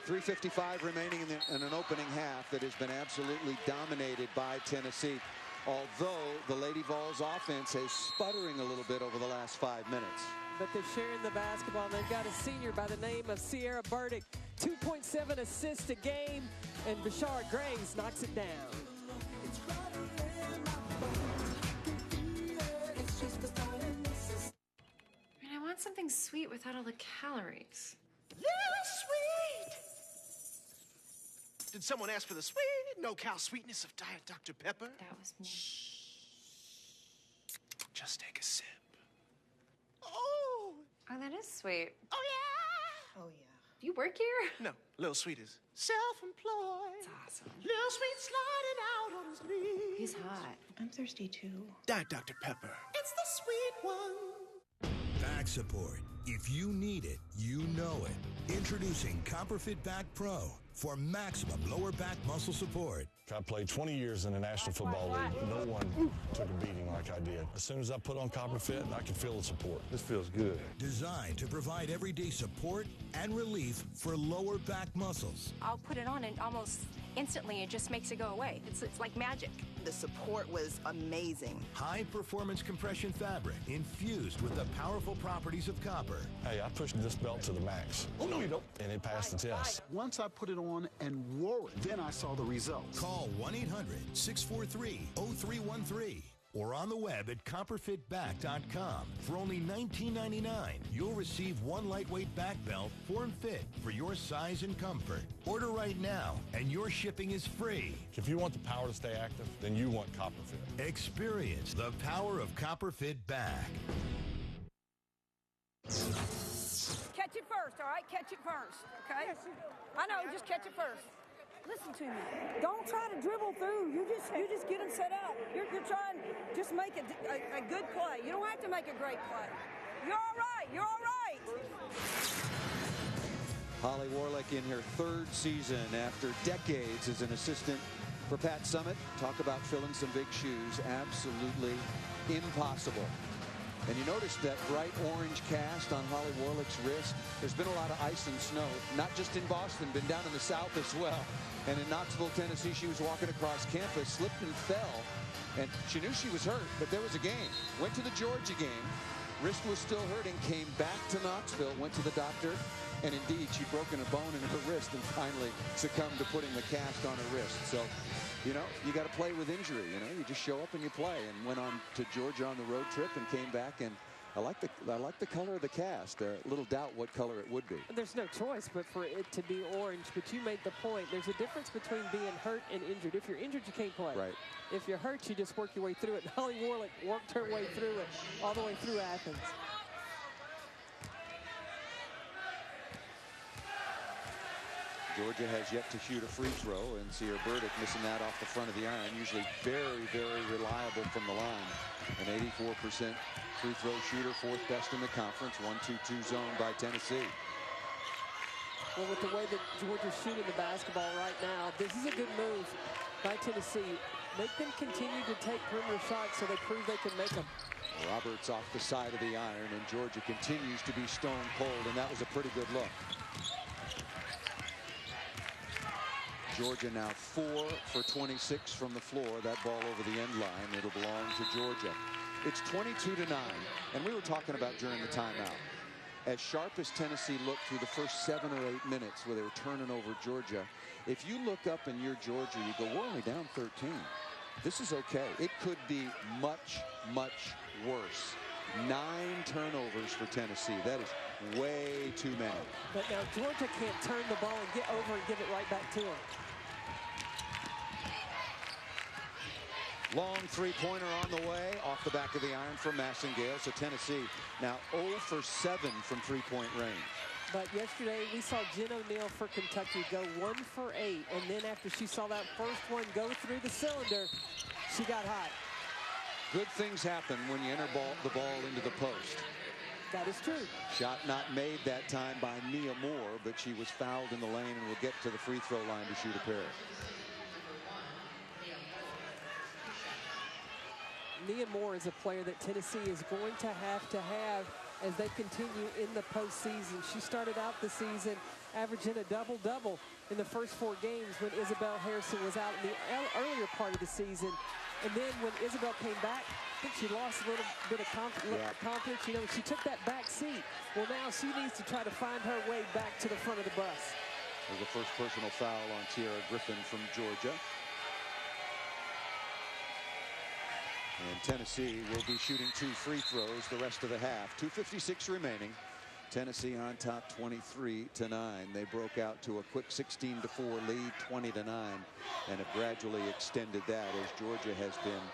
[SPEAKER 1] .355 remaining in an opening half that has been absolutely dominated by Tennessee. Although the Lady Vols offense is sputtering a little bit over the last 5 minutes.
[SPEAKER 4] But they're sharing the basketball. They've got a senior by the name of Sierra Burdick, 2.7 assists a game, and Bashar Graves knocks it down.
[SPEAKER 2] I want something sweet without all the calories.
[SPEAKER 5] Sweet! Did someone ask for the sweet, no-cal sweetness of Diet Dr. Pepper?
[SPEAKER 2] That was me.
[SPEAKER 5] Just take a sip. Oh!
[SPEAKER 2] Oh, that is sweet.
[SPEAKER 5] Oh, yeah!
[SPEAKER 2] Oh, yeah. Do you work here?
[SPEAKER 5] No, Lil Sweet is self-employed.
[SPEAKER 2] That's awesome.
[SPEAKER 5] Lil Sweet sliding out on his knees.
[SPEAKER 2] He's hot. I'm thirsty, too.
[SPEAKER 5] Diet Dr. Pepper. It's the sweet one.
[SPEAKER 8] Back support. If you need it, you know it. Introducing CopperFit Back Pro for maximum lower back muscle support.
[SPEAKER 9] I played 20 years in the National Football League. No one took a beating like I did. As soon as I put on CopperFit, I could feel the support. This feels good.
[SPEAKER 8] Designed to provide everyday support and relief for lower back muscles.
[SPEAKER 10] I'll put it on and almost instantly it just makes it go away. It's like magic.
[SPEAKER 11] The support was amazing.
[SPEAKER 8] High-performance compression fabric infused with the powerful properties of copper.
[SPEAKER 9] Hey, I pushed this belt to the max. Oh, no, you don't. And it passed the test.
[SPEAKER 12] Once I put it on and wore it, then I saw the results.
[SPEAKER 8] Call 1-800-643-0313 or on the web at copperfitback.com. For only $19.99, you'll receive one lightweight back belt, form fit for your size and comfort. Order right now, and your shipping is free.
[SPEAKER 9] If you want the power to stay active, then you want CopperFit.
[SPEAKER 8] Experience the power of CopperFit Back.
[SPEAKER 15] Catch it first, all right? Catch it first, okay? I know, just catch it first. Listen to me. Don't try to dribble through. You just get them set up. You're trying, just make a good play. You don't have to make a great play. You're all right. You're all right.
[SPEAKER 1] Holly Warlick in her 3rd season after decades as an assistant for Pat Summitt. Talk about filling some big shoes. Absolutely impossible. And you notice that bright orange cast on Holly Warlick's wrist. There's been a lot of ice and snow, not just in Boston, been down in the South as well. And in Knoxville, Tennessee, she was walking across campus, slipped and fell. And she knew she was hurt, but there was a game. Went to the Georgia game. Wrist was still hurting, came back to Knoxville, went to the doctor, and indeed, she'd broken a bone in her wrist and finally succumbed to putting the cast on her wrist. So, you know, you got to play with injury. You know, you just show up and you play. And went on to Georgia on the road trip and came back. And I like the color of the cast. Little doubt what color it would be.
[SPEAKER 4] There's no choice but for it to be orange. But you made the point. There's a difference between being hurt and injured. If you're injured, you can't play.
[SPEAKER 1] Right.
[SPEAKER 4] If you're hurt, you just work your way through it. Holly Warlick worked her way through it all the way through Athens.
[SPEAKER 1] Georgia has yet to shoot a free throw, and Sierra Burdick missing that off the front of the iron. Usually very, very reliable from the line. An 84% free throw shooter, 4th best in the conference. 1-2-2 zone by Tennessee.
[SPEAKER 4] Well, with the way that Georgia's shooting the basketball right now, this is a good move by Tennessee. Make them continue to take perimeter shots so they prove they can make them.
[SPEAKER 1] Roberts off the side of the iron, and Georgia continues to be stone cold, and that was a pretty good look. Georgia now 4 for 26 from the floor. That ball over the end line. It'll belong to Georgia. It's 22-9, and we were talking about during the timeout. As sharp as Tennessee looked through the first 7 or 8 minutes where they were turning over Georgia, if you look up and you're Georgia, you go, we're only down 13. This is okay. It could be much, much worse. 9 turnovers for Tennessee. That is way too many.
[SPEAKER 4] But now Georgia can't turn the ball and get over and give it right back to them.
[SPEAKER 1] Long three-pointer on the way, off the back of the iron from Massengale. So Tennessee now 0 for 7 from three-point range.
[SPEAKER 4] But yesterday we saw Jen O'Neal for Kentucky go 1 for 8. And then after she saw that first one go through the cylinder, she got hot.
[SPEAKER 1] Good things happen when you enter the ball into the post.
[SPEAKER 4] That is true.
[SPEAKER 1] Shot not made that time by Nia Moore, but she was fouled in the lane and will get to the free throw line to shoot a pair.
[SPEAKER 4] Nia Moore is a player that Tennessee is going to have as they continue in the postseason. She started out the season averaging a double-double in the first 4 games when Isabel Harrison was out in the earlier part of the season. And then when Isabel came back, I think she lost a little bit of confidence. You know, she took that back seat. Well, now she needs to try to find her way back to the front of the bus.
[SPEAKER 1] There's a first personal foul on Tiara Griffin from Georgia. And Tennessee will be shooting 2 free throws the rest of the half. 2:56 remaining. Tennessee on top 23-9. They broke out to a quick 16-4 lead, 20-9, and have gradually extended that as Georgia has been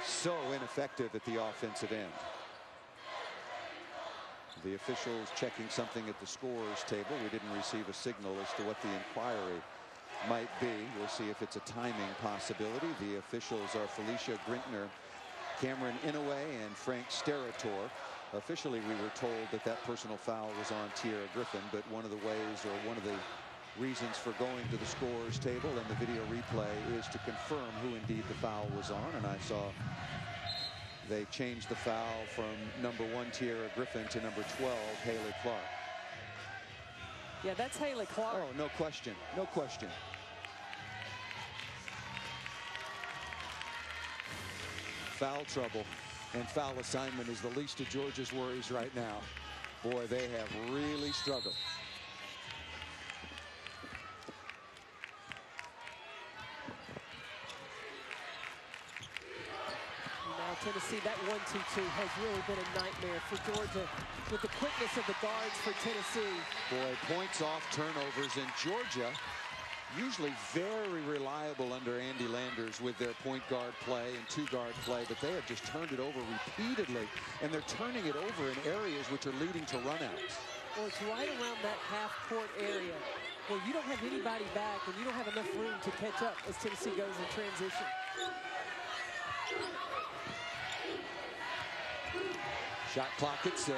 [SPEAKER 1] so ineffective at the offensive end. The officials checking something at the scorer's table. We didn't receive a signal as to what the inquiry might be. We'll see if it's a timing possibility. The officials are Felicia Grintner, Cameron Inouye, and Frank Sterator. Officially, we were told that that personal foul was on Tiara Griffin, but one of the ways, or one of the reasons for going to the scorer's table and the video replay is to confirm who indeed the foul was on. And I saw they changed the foul from number 1 Tiara Griffin to number 12 Haley Clark.
[SPEAKER 4] Yeah, that's Haley Clark.
[SPEAKER 1] Oh, no question. No question. Foul trouble and foul assignment is the least of Georgia's worries right now. Boy, they have really struggled.
[SPEAKER 4] Now Tennessee, that 1-2-2 has really been a nightmare for Georgia with the quickness of the guards for Tennessee.
[SPEAKER 1] Boy, points off turnovers, and Georgia usually very reliable under Andy Landers with their point guard play and 2-guard play, but they have just turned it over repeatedly, and they're turning it over in areas which are leading to runouts.
[SPEAKER 4] Well, it's right around that half-court area where you don't have anybody back and you don't have enough room to catch up as Tennessee goes in transition.
[SPEAKER 1] Shot clock at 6.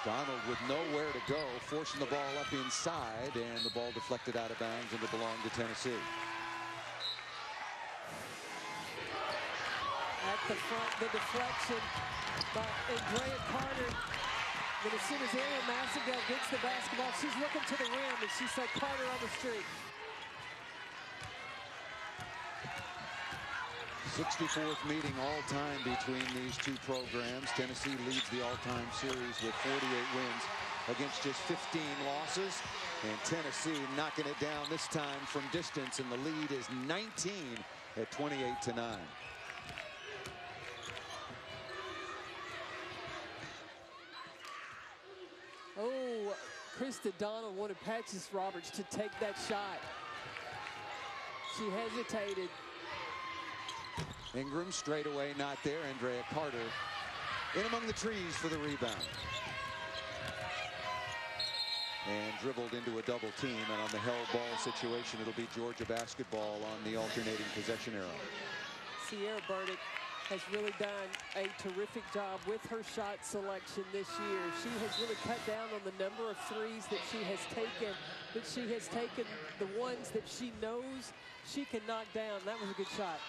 [SPEAKER 1] Donald with nowhere to go, forcing the ball up inside, and the ball deflected out of bounds, and it belonged to Tennessee.
[SPEAKER 4] At the front, the deflection by Andrea Carter. But as soon as Ariel Massengale gets the basketball, she's looking to the rim, and she said Carter on the street.
[SPEAKER 1] 64th meeting all-time between these two programs. Tennessee leads the all-time series with 48 wins against just 15 losses. And Tennessee knocking it down this time from distance, and the lead is 19 at 28-9.
[SPEAKER 4] Oh, Krista Donald wanted Patches Roberts to take that shot. She hesitated.
[SPEAKER 1] Ingram straight away not there. Andrea Carter in among the trees for the rebound. And dribbled into a double team, and on the held ball situation, it'll be Georgia basketball on the alternating possession arrow.
[SPEAKER 4] Sierra Burdick has really done a terrific job with her shot selection this year. She has really cut down on the number of threes that she has taken, but she has taken the ones that she knows she can knock down. That was a good shot.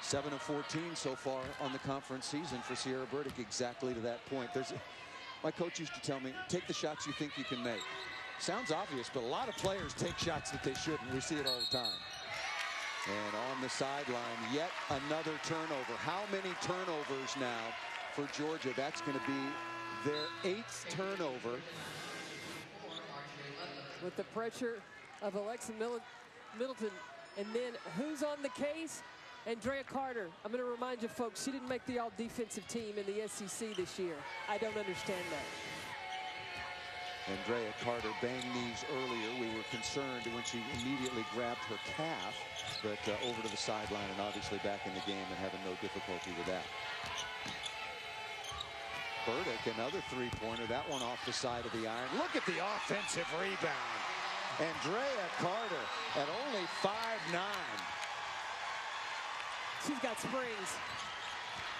[SPEAKER 1] 7 of 14 so far on the conference season for Sierra Burdick, exactly to that point. My coach used to tell me, take the shots you think you can make. Sounds obvious, but a lot of players take shots that they shouldn't. We see it all the time. And on the sideline, yet another turnover. How many turnovers now for Georgia? That's going to be their 8th turnover.
[SPEAKER 4] With the pressure of Alexa Middleton. And then who's on the case? Andrea Carter. I'm going to remind you, folks, she didn't make the all-defensive team in the SEC this year. I don't understand that.
[SPEAKER 1] Andrea Carter banged knees earlier. We were concerned when she immediately grabbed her calf, but over to the sideline and obviously back in the game and having no difficulty with that. Burdick, another three-pointer. That one off the side of the iron. Look at the offensive rebound. Andrea Carter at only 5'9".
[SPEAKER 4] She's got springs.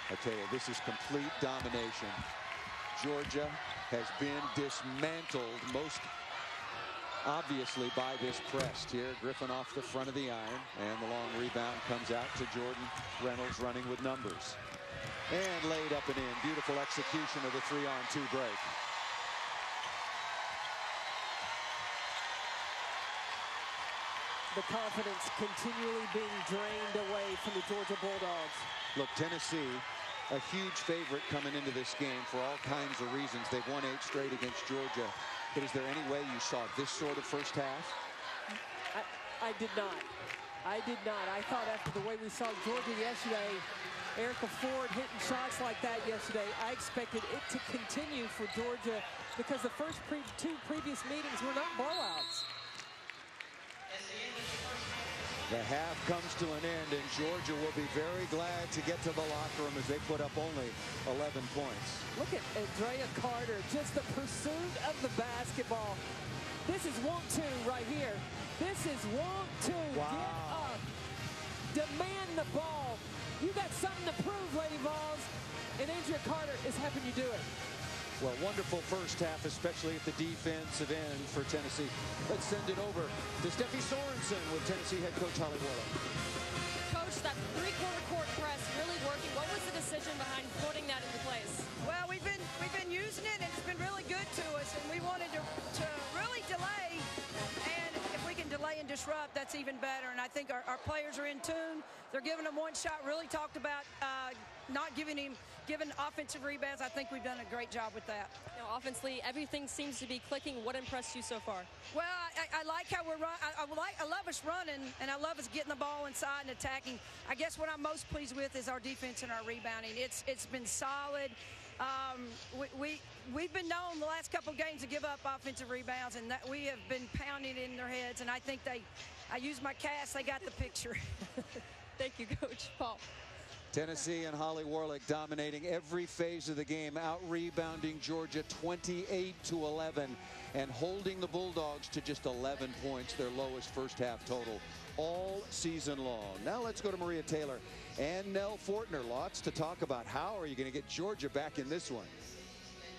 [SPEAKER 1] I tell you, this is complete domination. Georgia has been dismantled most obviously by this press. Here, Griffin off the front of the iron, and the long rebound comes out to Jordan Reynolds running with numbers. And laid up and in. Beautiful execution of the 3-on-2 break.
[SPEAKER 4] The confidence continually being drained away from the Georgia Bulldogs.
[SPEAKER 1] Look, Tennessee, a huge favorite coming into this game for all kinds of reasons. They've won 8 straight against Georgia. But is there any way you saw this sort of first half?
[SPEAKER 4] I did not. I did not. I thought after the way we saw Georgia yesterday, Erica Ford hitting shots like that yesterday, I expected it to continue for Georgia because the first 2 previous meetings were not blowouts.
[SPEAKER 1] The half comes to an end, and Georgia will be very glad to get to the locker room as they put up only 11 points.
[SPEAKER 4] Look at Andrea Carter, just the pursuit of the basketball. This is want to right here. This is want to.
[SPEAKER 1] Wow.
[SPEAKER 4] Get up. Demand the ball. You got something to prove, Lady Vols. And Andrea Carter is helping you do it.
[SPEAKER 1] Well, wonderful first half, especially at the defensive end for Tennessee. Let's send it over to Steffi Sorensen with Tennessee head coach Holly Warlock.
[SPEAKER 16] Coach, that three-quarter court press really working. What was the decision behind putting that into place?
[SPEAKER 15] Well, we've been using it, and it's been really good to us, and we wanted to really delay. And if we can delay and disrupt, that's even better. And I think our players are in tune. They're giving them one shot. Really talked about not giving offensive rebounds. I think we've done a great job with that.
[SPEAKER 16] You know, offensively, everything seems to be clicking. What impressed you so far?
[SPEAKER 15] Well, I like how we're running. I love us running, and I love us getting the ball inside and attacking. I guess what I'm most pleased with is our defense and our rebounding. It's been solid. We've been known the last couple of games to give up offensive rebounds, and that we have been pounding it in their heads. And I think I used my cast. They got the picture.
[SPEAKER 16] Thank you, Coach Paul.
[SPEAKER 1] Tennessee and Holly Warlick dominating every phase of the game, out-rebounding Georgia 28-11 and holding the Bulldogs to just 11 points, their lowest first-half total all season long. Now let's go to Maria Taylor and Nell Fortner. Lots to talk about. How are you going to get Georgia back in this one?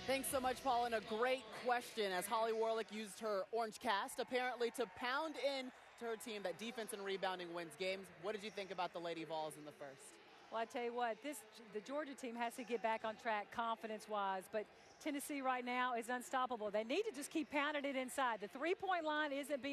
[SPEAKER 6] Thanks so much, Paul, and a great question as Holly Warlick used her orange cast apparently to pound in to her team that defense and rebounding wins games. What did you think about the Lady Vols in the first?
[SPEAKER 7] Well, I tell you what, the Georgia team has to get back on track confidence-wise, but Tennessee right now is unstoppable. They need to just keep pounding it inside. The three-point line isn't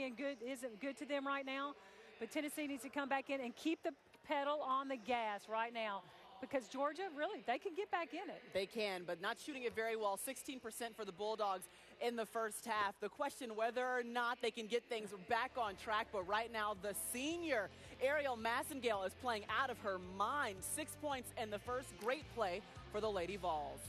[SPEAKER 7] good to them right now, but Tennessee needs to come back in and keep the pedal on the gas right now because Georgia, really, they can get back in it.
[SPEAKER 6] They can, but not shooting it very well. 16% for the Bulldogs in the first half. The question whether or not they can get things back on track, but right now the senior Ariel Massengale is playing out of her mind. 6 points in the first. Great play for the Lady Vols.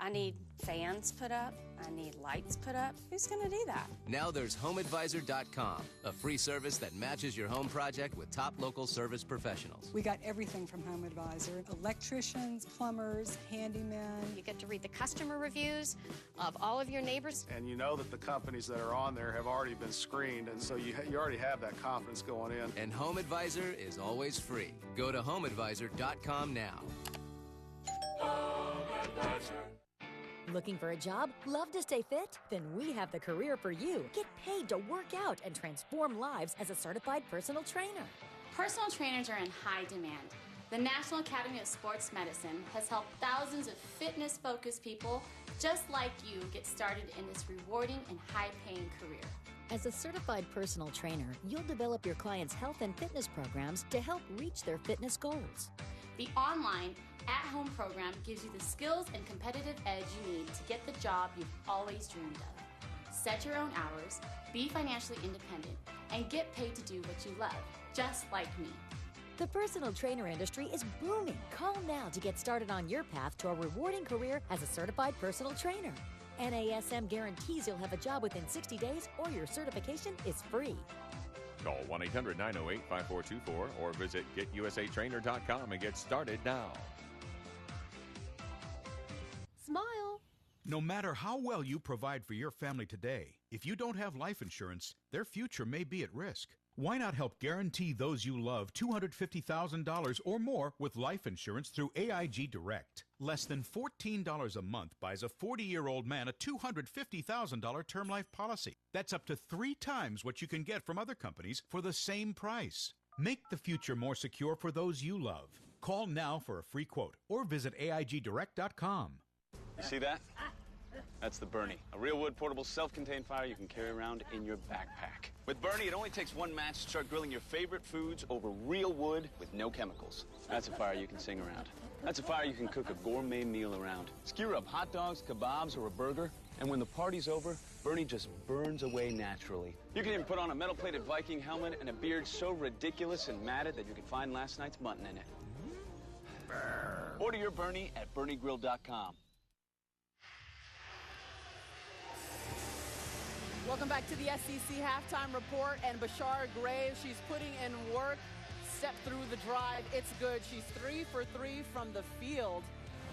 [SPEAKER 10] I need fans put up. I need lights put up. Who's going to do that?
[SPEAKER 3] Now there's HomeAdvisor.com, a free service that matches your home project with top local service professionals.
[SPEAKER 13] We got everything from Home Advisor. Electricians, plumbers, handymen.
[SPEAKER 10] You get to read the customer reviews of all of your neighbors.
[SPEAKER 14] And you know that the companies that are on there have already been screened, and so you already have that confidence going in.
[SPEAKER 3] And Home Advisor is always free. Go to HomeAdvisor.com now.
[SPEAKER 8] Home Advisor.
[SPEAKER 17] Looking for a job? Love to stay fit? Then we have the career for you. Get paid to work out and transform lives as a certified personal trainer.
[SPEAKER 18] Personal trainers are in high demand. The National Academy of Sports Medicine has helped thousands of fitness-focused people just like you get started in this rewarding and high-paying career.
[SPEAKER 17] As a certified personal trainer, you'll develop your clients' health and fitness programs to help reach their fitness goals.
[SPEAKER 18] The online at-home program gives you the skills and competitive edge you need to get the job you've always dreamed of. Set your own hours, be financially independent, and get paid to do what you love, just like me.
[SPEAKER 17] The personal trainer industry is booming. Call now to get started on your path to a rewarding career as a certified personal trainer. NASM guarantees you'll have a job within 60 days or your certification is free.
[SPEAKER 19] Call 1-800-908-5424 or visit GetUSATrainer.com and get started now.
[SPEAKER 25] Smile. No matter how well you provide for your family today, if you don't have life insurance, their future may be at risk. Why not help guarantee those you love $250,000 or more with life insurance through AIG Direct? Less than $14 a month buys a 40-year-old man a $250,000 term life policy. That's up to 3 times what you can get from other companies for the same price. Make the future more secure for those you love. Call now for a free quote or visit AIGDirect.com.
[SPEAKER 22] You see that? That's the Bernie, a real wood portable self-contained fire you can carry around in your backpack. With Bernie, it only takes one match to start grilling your favorite foods over real wood with no chemicals. That's a fire you can sing around. That's a fire you can cook a gourmet meal around. Skewer up hot dogs, kebabs, or a burger, and when the party's over, Bernie just burns away naturally. You can even put on a metal-plated Viking helmet and a beard so ridiculous and matted that you can find last night's mutton in it. Order your Bernie at BernieGrill.com.
[SPEAKER 6] Welcome back to the SEC Halftime Report, and Bashara Graves, she's putting in work, step through the drive, it's good. She's 3 for 3 from the field,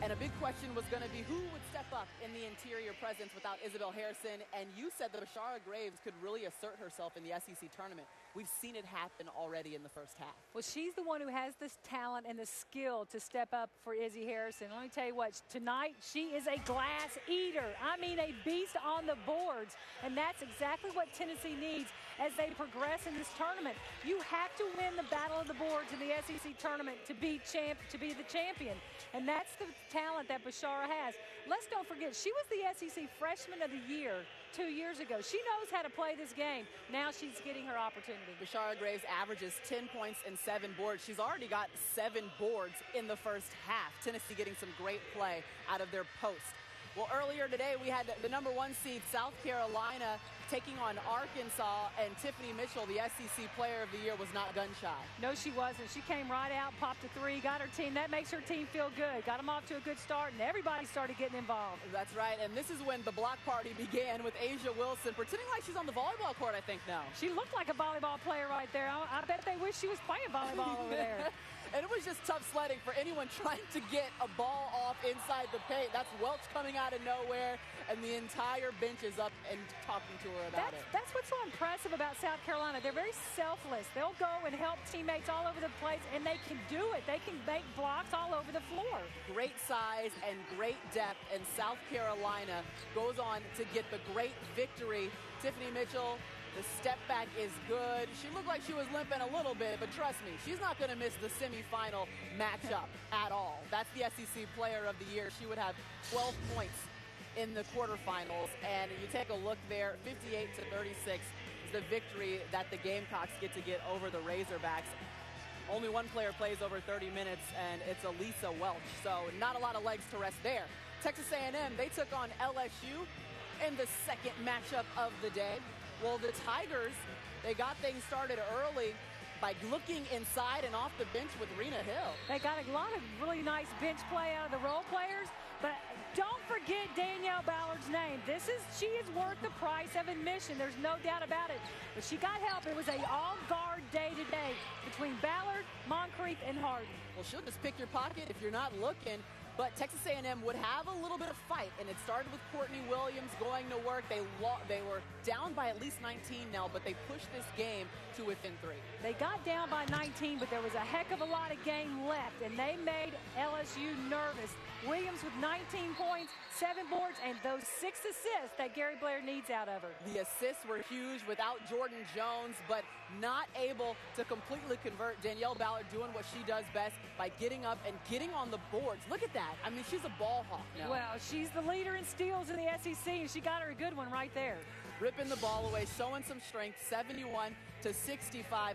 [SPEAKER 6] and a big question was going to be who would step up in the interior presence without Isabel Harrison, and you said that Bashara Graves could really assert herself in the SEC tournament. We've seen it happen already in the first half.
[SPEAKER 7] Well, she's the one who has this talent and the skill to step up for Izzy Harrison. Let me tell you what, tonight she is a glass eater. I mean, a beast on the boards, and that's exactly what Tennessee needs as they progress in this tournament. You have to win the battle of the boards in the SEC tournament to be the champion, and that's the talent that Bashara has. Let's don't forget, she was the SEC Freshman of the Year 2 years ago. She knows how to play this game. Now she's getting her opportunity.
[SPEAKER 6] Bashara Graves averages 10 points and 7 boards. She's already got 7 boards in the first half. Tennessee getting some great play out of their post. Well, earlier today we had the number 1 seed South Carolina taking on Arkansas, and Tiffany Mitchell, the SEC Player of the Year, was not gun shy.
[SPEAKER 7] No, she wasn't. She came right out, popped a 3, got her team. That makes her team feel good. Got them off to a good start, and everybody started getting involved.
[SPEAKER 6] That's right, and this is when the block party began with Asia Wilson, pretending like she's on the volleyball court, I think, now.
[SPEAKER 7] She looked like a volleyball player right there. I bet they wish she was playing volleyball over there.
[SPEAKER 6] And it was just tough sledding for anyone trying to get a ball off inside the paint. That's Welch coming out of nowhere, and the entire bench is up and talking to her about it.
[SPEAKER 7] That's what's so impressive about South Carolina. They're very selfless. They'll go and help teammates all over the place, and they can do it. They can make blocks all over the floor.
[SPEAKER 6] Great size and great depth, and South Carolina goes on to get the great victory. Tiffany Mitchell, the step back is good. She looked like she was limping a little bit, but trust me, she's not going to miss the semifinal matchup at all. That's the SEC Player of the Year. She would have 12 points in the quarterfinals, and you take a look there, 58-36 is the victory that the Gamecocks get to get over the Razorbacks. Only one player plays over 30 minutes, and it's Elisa Welch, so not a lot of legs to rest there. Texas A&M, they took on LSU in the second matchup of the day. Well, the Tigers, they got things started early by looking inside and off the bench with Rena Hill.
[SPEAKER 7] They got a lot of really nice bench play out of the role players, but don't forget Danielle Ballard's name. She is worth the price of admission. There's no doubt about it. But she got help. It was a all-guard day today between Ballard, Moncrief, and Harden.
[SPEAKER 6] Well, she'll just pick your pocket if you're not looking. But Texas A&M would have a little bit of fight, and it started with Courtney Williams going to work. They were down by at least 19 now, but they pushed this game to within 3.
[SPEAKER 7] They got down by 19, but there was a heck of a lot of game left, and they made LSU nervous. Williams with 19 points, 7 boards, and those 6 assists that Gary Blair needs out of her.
[SPEAKER 6] The assists were huge without Jordan Jones, but not able to completely convert. Danielle Ballard doing what she does best by getting up and getting on the boards. Look at that. I mean, she's a ball hawk now.
[SPEAKER 7] Well, she's the leader in steals in the SEC, and she got her a good one right there.
[SPEAKER 6] Ripping the ball away, showing some strength, 71-65.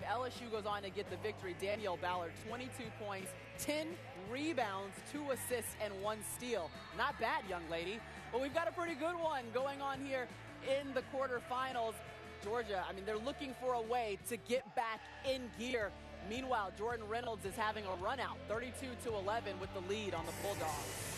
[SPEAKER 6] LSU goes on to get the victory. Danielle Ballard, 22 points, 10 rebounds, 2 assists, and 1 steal. Not bad, young lady. But we've got a pretty good one going on here in the quarterfinals. Georgia, I mean, they're looking for a way to get back in gear. Meanwhile, Jordan Reynolds is having a run out, 32-11 with the lead on the Bulldogs.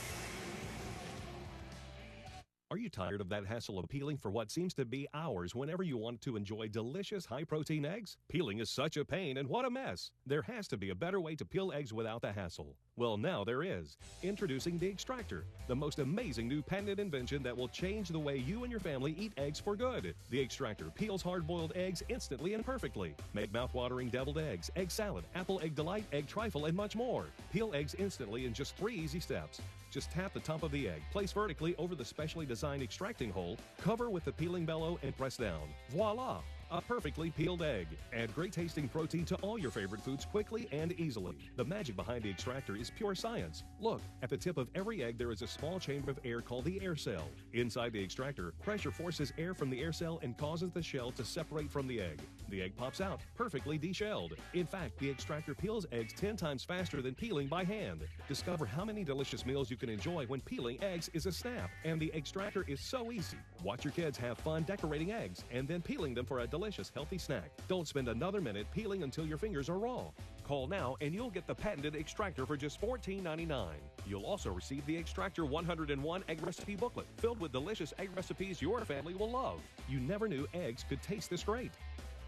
[SPEAKER 2] Are you tired of that hassle of peeling for what seems to be hours whenever you want to enjoy delicious high-protein eggs? Peeling is such a pain, and what a mess. There has to be a better way to peel eggs without the hassle. Well, now there is. Introducing the Extractor, the most amazing new patented invention that will change the way you and your family eat eggs for good. The Extractor peels hard-boiled eggs instantly and perfectly. Make mouth-watering deviled eggs, egg salad, apple egg delight, egg trifle, and much more. Peel eggs instantly in just 3 easy steps. Just tap the top of the egg, place vertically over the specially designed extracting hole, cover with the peeling bellow, and press down. Voila! A perfectly peeled egg. Add great tasting protein to all your favorite foods quickly and easily. The magic behind the Extractor is pure science. Look, at the tip of every egg there is a small chamber of air called the air cell. Inside the Extractor, pressure forces air from the air cell and causes the shell to separate from the egg. The egg pops out, perfectly deshelled. In fact, the Extractor peels eggs 10 times faster than peeling by hand. Discover how many delicious meals you can enjoy when peeling eggs is a snap. And the Extractor is so easy. Watch your kids have fun decorating eggs and then peeling them for a delicious, healthy snack. Don't spend another minute peeling until your fingers are raw. Call now and you'll get the patented Extractor for just $14.99. You'll also receive the Extractor 101 Egg Recipe Booklet filled with delicious egg recipes your family will love. You never knew eggs could taste this great.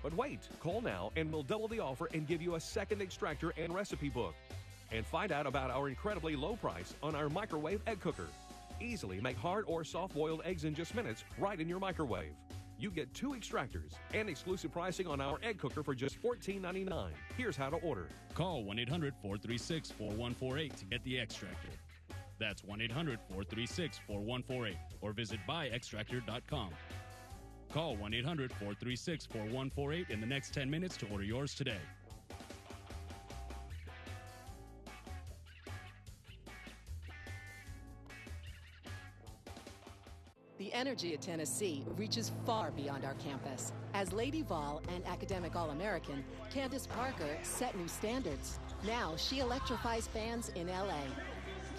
[SPEAKER 2] But wait, call now and we'll double the offer and give you a second Extractor and recipe book. And find out about our incredibly low price on our microwave egg cooker. Easily make hard or soft-boiled eggs in just minutes right in your microwave. You get 2 Extractors and exclusive pricing on our egg cooker for just $14.99. Here's how to order.
[SPEAKER 20] Call 1-800-436-4148 to get the Extractor. That's 1-800-436-4148 or visit buyextractor.com. Call 1-800-436-4148 in the next 10 minutes to order yours today.
[SPEAKER 21] The energy at Tennessee reaches far beyond our campus. As Lady Vol and Academic All-American, Candace Parker set new standards. Now she electrifies fans in LA.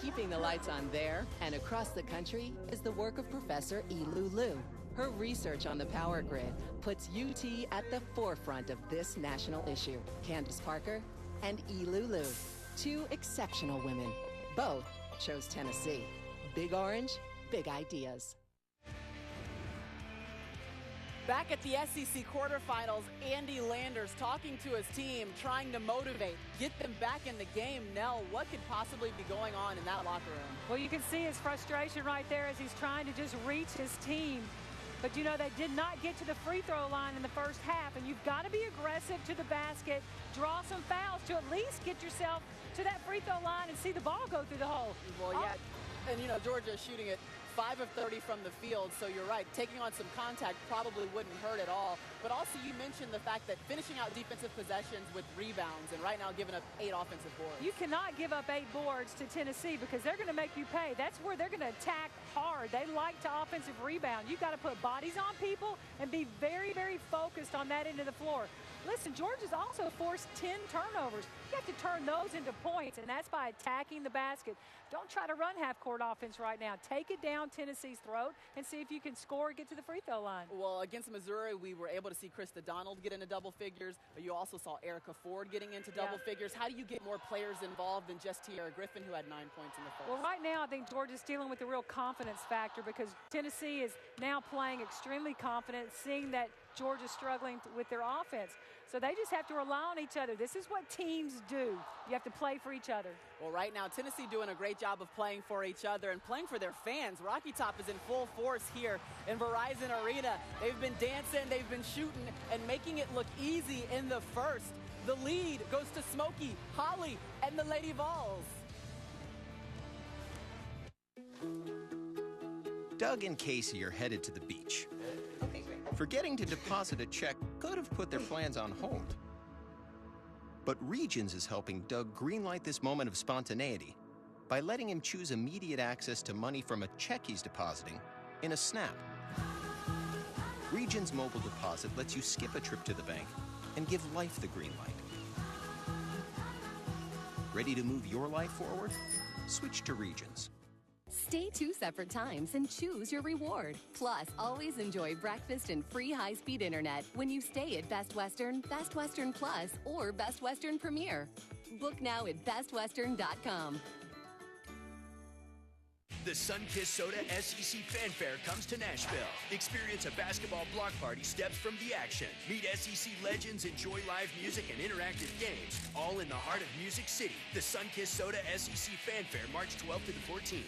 [SPEAKER 21] Keeping the lights on there and across the country is the work of Professor Elu Liu. Her research on the power grid puts UT at the forefront of this national issue. Candace Parker and Elu Liu, 2 exceptional women. Both chose Tennessee. Big Orange, big ideas.
[SPEAKER 6] Back at the SEC quarterfinals, Andy Landers talking to his team, trying to motivate, get them back in the game. Nell, what could possibly be going on in that locker room?
[SPEAKER 7] Well, you can see his frustration right there as he's trying to just reach his team. But, you know, they did not get to the free throw line in the first half, and you've got to be aggressive to the basket, draw some fouls to at least get yourself to that free throw line and see the ball go through the hole.
[SPEAKER 6] Well, yeah, and, you know, Georgia shooting it 5 of 30 from the field, so you're right. Taking on some contact probably wouldn't hurt at all. But also you mentioned the fact that finishing out defensive possessions with rebounds, and right now giving up 8 offensive boards.
[SPEAKER 7] You cannot give up 8 boards to Tennessee because they're going to make you pay. That's where they're going to attack hard. They like to offensive rebound. You've got to put bodies on people and be very, very focused on that end of the floor. listen, Georgia's also forced 10 turnovers. You have to turn those into points, and that's by attacking the basket. Don't try to run half-court offense right now. Take it down Tennessee's throat and see if you can score or get to the free throw line.
[SPEAKER 6] Well, against Missouri, we were able to see Krista Donald get into double figures, but you also saw Erica Ford getting into double figures. How do you get more players involved than just Tiara Griffin, who had 9 points in the first?
[SPEAKER 7] Well, right now, I think Georgia's dealing with a real confidence factor because Tennessee is now playing extremely confident, seeing that Georgia's struggling with their offense. So they just have to rely on each other. This is what teams do. You have to play for each other.
[SPEAKER 6] Well, right now, Tennessee doing a great job of playing for each other and playing for their fans. Rocky Top is in full force here in Verizon Arena. They've been dancing, they've been shooting, and making it look easy in the first. The lead goes to Smokey, Holly, and the Lady Vols.
[SPEAKER 5] Doug and Casey are headed to the beach.
[SPEAKER 11] Okay, great.
[SPEAKER 5] Forgetting to deposit a check could have put their plans on hold. But Regions is helping Doug greenlight this moment of spontaneity by letting him choose immediate access to money from a check he's depositing in a snap. Regions Mobile Deposit lets you skip a trip to the bank and give life the green light. Ready to move your life forward? Switch to Regions.
[SPEAKER 12] Stay 2 separate times and choose your reward. Plus, always enjoy breakfast and free high-speed internet when you stay at Best Western, Best Western Plus, or Best Western Premier. Book now at bestwestern.com.
[SPEAKER 23] The Sunkist Soda SEC Fanfare comes to Nashville. Experience a basketball block party steps from the action. Meet SEC legends, enjoy live music and interactive games, all in the heart of Music City. The Sunkist Soda SEC Fanfare, March 12th to the 14th.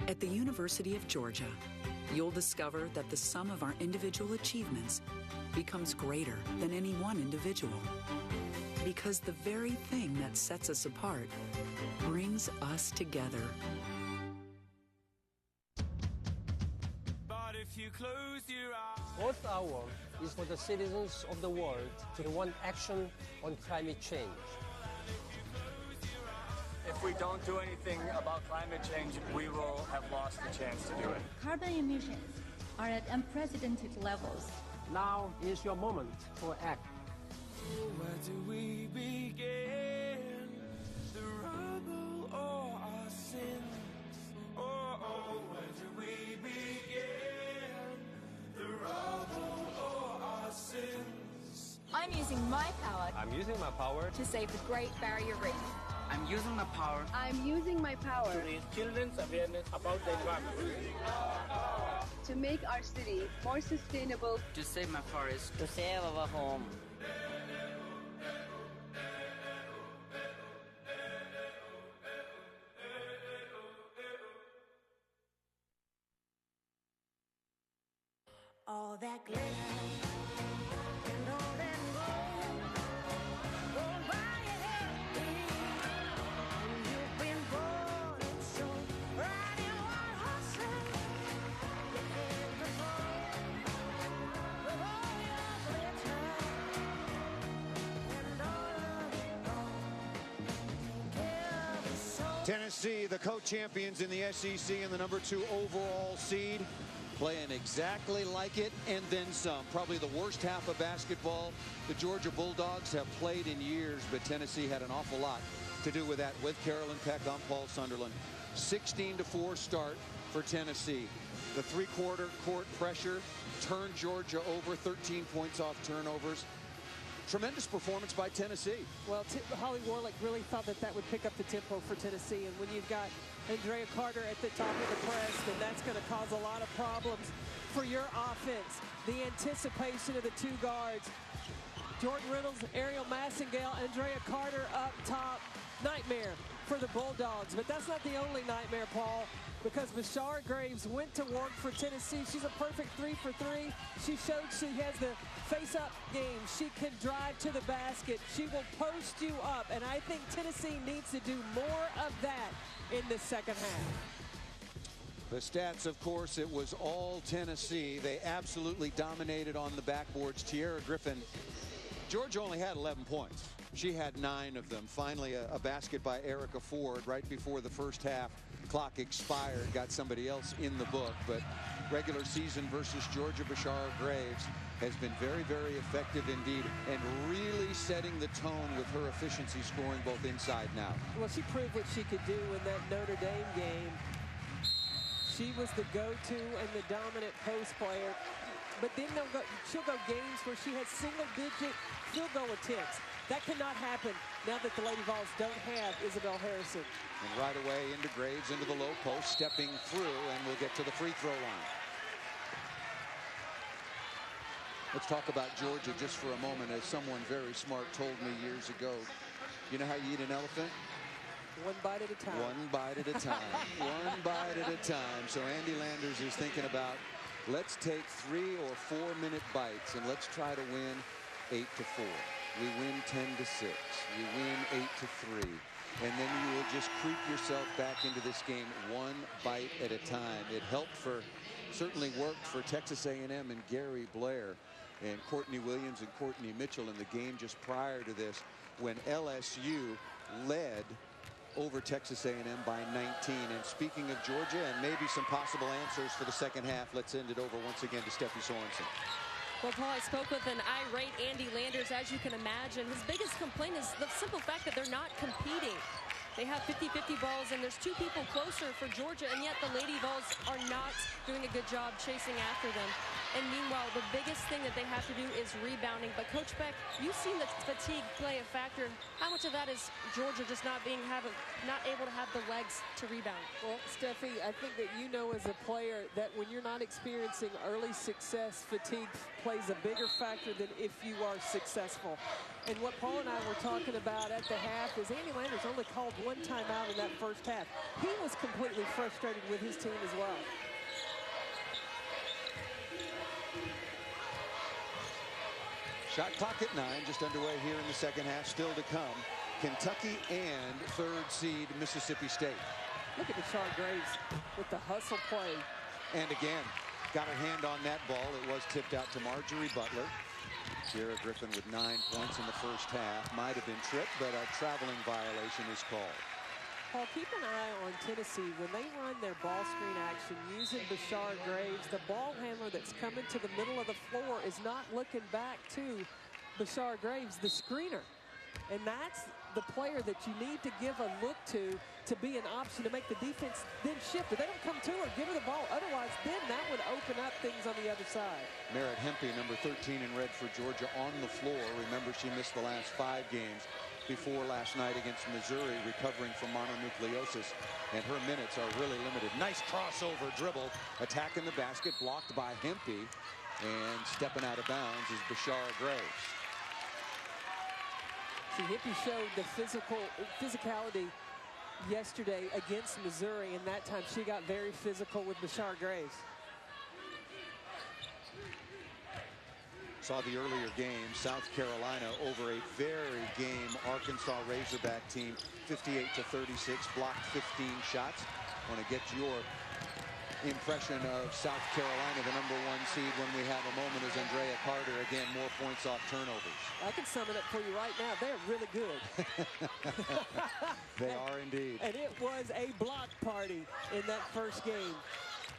[SPEAKER 24] At the University of Georgia, you'll discover that the sum of our individual achievements becomes greater than any one individual. Because the very thing that sets us apart brings us together.
[SPEAKER 26] But if you close your eyes.
[SPEAKER 27] Earth Hour is for the citizens of the world to want action on climate change.
[SPEAKER 28] If we don't do anything about climate change, we will have lost the chance to do it.
[SPEAKER 29] Carbon emissions are at unprecedented levels.
[SPEAKER 27] Now is your moment to act.
[SPEAKER 26] Where do we begin? The rubble or our sins? Oh, where do we begin? The rubble or our sins?
[SPEAKER 29] I'm using my power.
[SPEAKER 27] I'm using my power
[SPEAKER 29] to save the Great Barrier Reef.
[SPEAKER 28] I'm using my power.
[SPEAKER 29] I'm using my power
[SPEAKER 28] to raise children's awareness about the environment.
[SPEAKER 29] To make our city more sustainable.
[SPEAKER 28] To save my forest.
[SPEAKER 11] To save our home.
[SPEAKER 29] All that glitter and all that gold go by your head. And you've been born and shown right in one hustle. You can't afford with all your glitter and all of it all.
[SPEAKER 1] Tennessee, the co-champions in the SEC and the #2 overall seed, playing exactly like it and then some. Probably the worst half of basketball the Georgia Bulldogs have played in years, but Tennessee had an awful lot to do with that. With Carolyn Peck, I'm Paul Sunderland. 16-4 start for Tennessee. The three-quarter court pressure turned Georgia over, 13 points off turnovers. Tremendous performance by Tennessee.
[SPEAKER 4] Well, Holly Warlick really thought that would pick up the tempo for Tennessee, and when you've got Andrea Carter at the top of the press, then that's going to cause a lot of problems for your offense. The anticipation of the two guards, Jordan Reynolds, Ariel Massengale, Andrea Carter up top. Nightmare for the Bulldogs, but that's not the only nightmare, Paul, because Bashar Graves went to work for Tennessee. She's a perfect 3 for 3. She showed she has the face-up game. She can drive to the basket. She will post you up, and I think Tennessee needs to do more of that in the second half.
[SPEAKER 1] The stats, of course, it was all Tennessee. They absolutely dominated on the backboards. Tiara Griffin, Georgia only had 11 points. She had 9 of them. Finally, a basket by Erica Ford right before the first half clock expired. Got somebody else in the book. But regular season versus Georgia, Bashar Graves has been very, very effective indeed, and really setting the tone with her efficiency scoring both inside and out.
[SPEAKER 4] Well, she proved what she could do in that Notre Dame game. She was the go-to and the dominant post player. But then she'll go games where she has single-digit field goal attempts. That cannot happen now that the Lady Vols don't have Isabel Harrison.
[SPEAKER 1] And right away into Graves, into the low post, stepping through, and we'll get to the free throw line. Let's talk about Georgia just for a moment. As someone very smart told me years ago, you know how you eat an elephant?
[SPEAKER 4] One bite at a time.
[SPEAKER 1] One bite at a time. One bite at a time. So Andy Landers is thinking about, let's take 3 or 4 minute bites and let's try to win 8-4. We win 10-6. We win 8-3. And then you will just creep yourself back into this game one bite at a time. It helped certainly worked for Texas A&M and Gary Blair and Courtney Williams and Courtney Mitchell in the game just prior to this, when LSU led over Texas A&M by 19. And speaking of Georgia and maybe some possible answers for the second half, let's end it over once again to Steffi Sorensen.
[SPEAKER 3] Well, Paul, I spoke with an irate Andy Landers, as you can imagine. His biggest complaint is the simple fact that they're not competing. They have 50-50 balls, and there's 2 people closer for Georgia, and yet the Lady Vols are not doing a good job chasing after them. And meanwhile, the biggest thing that they have to do is rebounding. But Coach Beck, you've seen the fatigue play a factor. How much of that is Georgia just not able to have the legs to rebound?
[SPEAKER 4] Well, Steffi, I think that you know as a player that when you're not experiencing early success, fatigue plays a bigger factor than if you are successful. And what Paul and I were talking about at the half is Andy Landers only called 1 timeout in that first half. He was completely frustrated with his team as well.
[SPEAKER 1] Shot clock at 9, just underway here in the second half. Still to come, Kentucky and 3rd seed Mississippi State.
[SPEAKER 4] Look at Bashar Graves with the hustle play.
[SPEAKER 1] And again, got her hand on that ball. It was tipped out to Marjorie Butler. Sierra Griffin with 9 points in the first half. Might have been tripped, but a traveling violation is called.
[SPEAKER 4] Paul, keep an eye on Tennessee. When they run their ball screen action using Bashar Graves, the ball handler that's coming to the middle of the floor is not looking back to Bashar Graves, the screener. And that's the player that you need to give a look to be an option to make the defense then shift. If they don't come to her, give her the ball. Otherwise, then that would open up things on the other side.
[SPEAKER 1] Merritt Hempy, number 13 in red for Georgia, on the floor. Remember, she missed the last 5 games before last night against Missouri, recovering from mononucleosis, and her minutes are really limited. Nice crossover dribble, attacking the basket, blocked by Hempy, and stepping out of bounds is Bashar Graves.
[SPEAKER 4] See, Hempy showed the physicality yesterday against Missouri, and that time she got very physical with Bashar Graves.
[SPEAKER 1] Saw the earlier game, South Carolina over a very game Arkansas Razorback team, 58-36, blocked 15 shots. Want to get your impression of South Carolina, the #1 seed, when we have a moment, as Andrea Carter, again, more points off turnovers.
[SPEAKER 4] I can sum it up for you right now. They're really good.
[SPEAKER 1] They are indeed.
[SPEAKER 4] And it was a block party in that first game.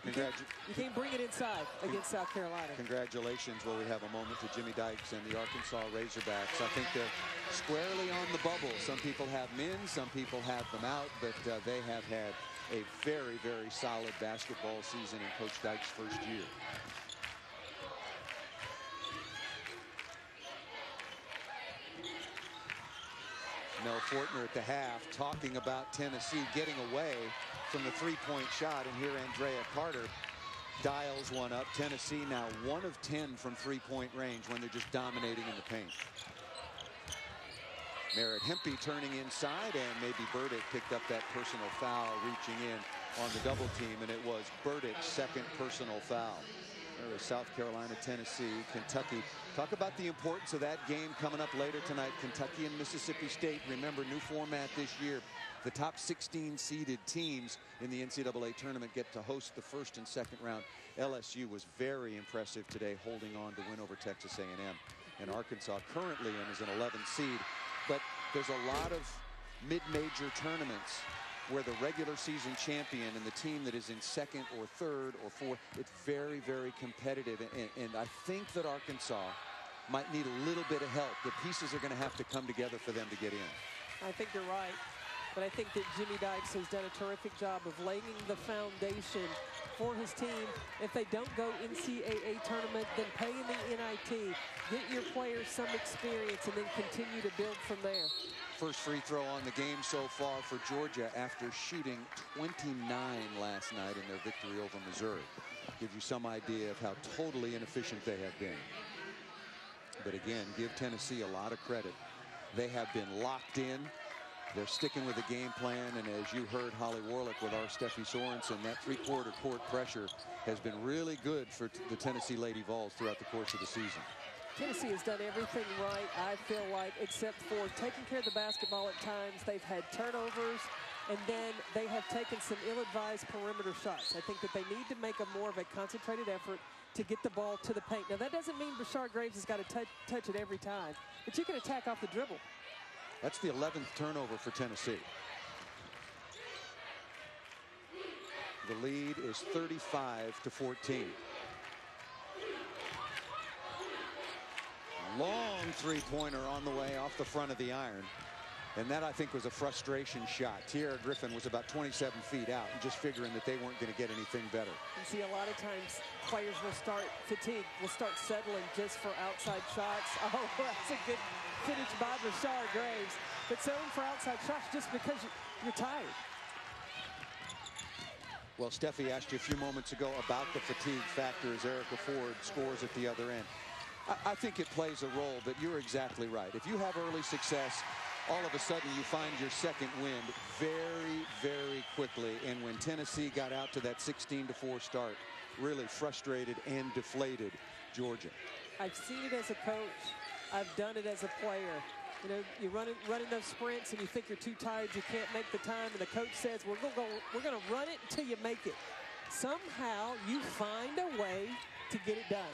[SPEAKER 4] You can't bring it inside against South Carolina.
[SPEAKER 1] Congratulations. Well, we have a moment to Jimmy Dykes and the Arkansas Razorbacks. I think they're squarely on the bubble. Some people have them in, some people have them out, but they have had a very, very solid basketball season in Coach Dykes' first year. Mel Fortner at the half talking about Tennessee getting away from the 3-point shot, and here Andrea Carter dials one up. Tennessee now 1 of 10 from 3-point range when they're just dominating in the paint. Merritt Hempy turning inside, and maybe Burdick picked up that personal foul, reaching in on the double team, and it was Burdick's 2nd personal foul. There was South Carolina, Tennessee, Kentucky. Talk about the importance of that game coming up later tonight. Kentucky and Mississippi State. Remember, new format this year. The top 16 seeded teams in the NCAA tournament get to host the 1st and 2nd round. LSU was very impressive today, holding on to win over Texas A&M. And Arkansas currently in as an 11th seed. But There's a lot of mid-major tournaments where the regular season champion and the team that is in second or third or fourth, it's very, very competitive. And I think that Arkansas might need a little bit of help. The pieces are going to have to come together for them to get in.
[SPEAKER 4] I think you're right. But I think that Jimmy Dykes has done a terrific job of laying the foundation for his team. If they don't go NCAA tournament, then pay in the NIT. Get your players some experience and then continue to build from there.
[SPEAKER 1] First free throw on the game so far for Georgia after shooting 29 last night in their victory over Missouri. Gives you some idea of how totally inefficient they have been. But again, give Tennessee a lot of credit. They have been locked in. They're sticking with the game plan, and as you heard Holly Warlick with our Steffi Sorensen, that three-quarter court pressure has been really good for the Tennessee Lady Vols throughout the course of the season.
[SPEAKER 4] Tennessee has done everything right, I feel like, except for taking care of the basketball at times. They've had turnovers, and then they have taken some ill-advised perimeter shots. I think that they need to make a more of a concentrated effort to get the ball to the paint. Now, that doesn't mean Bashard Graves has got to touch it every time, but you can attack off the dribble.
[SPEAKER 1] That's the 11th turnover for Tennessee. The lead is 35-14. Long three-pointer on the way off the front of the iron. And that, I think, was a frustration shot. Tiara Griffin was about 27 feet out and just figuring that they weren't going to get anything better.
[SPEAKER 4] You see, a lot of times players will start settling just for outside shots. Oh, that's a good finish by Bashard Graves. But settling for outside shots just because you're tired.
[SPEAKER 1] Well, Steffi asked you a few moments ago about the fatigue factor as Erica Ford scores at the other end. I think it plays a role, but you're exactly right. If you have early success, all of a sudden you find your second wind very, very quickly. And when Tennessee got out to that 16-4 start, really frustrated and deflated Georgia.
[SPEAKER 4] I've seen it as a coach. I've done it as a player. You know, you're running those sprints and you think you're too tired, you can't make the time, and the coach says, we're going to run it until you make it. Somehow you find a way to get it done.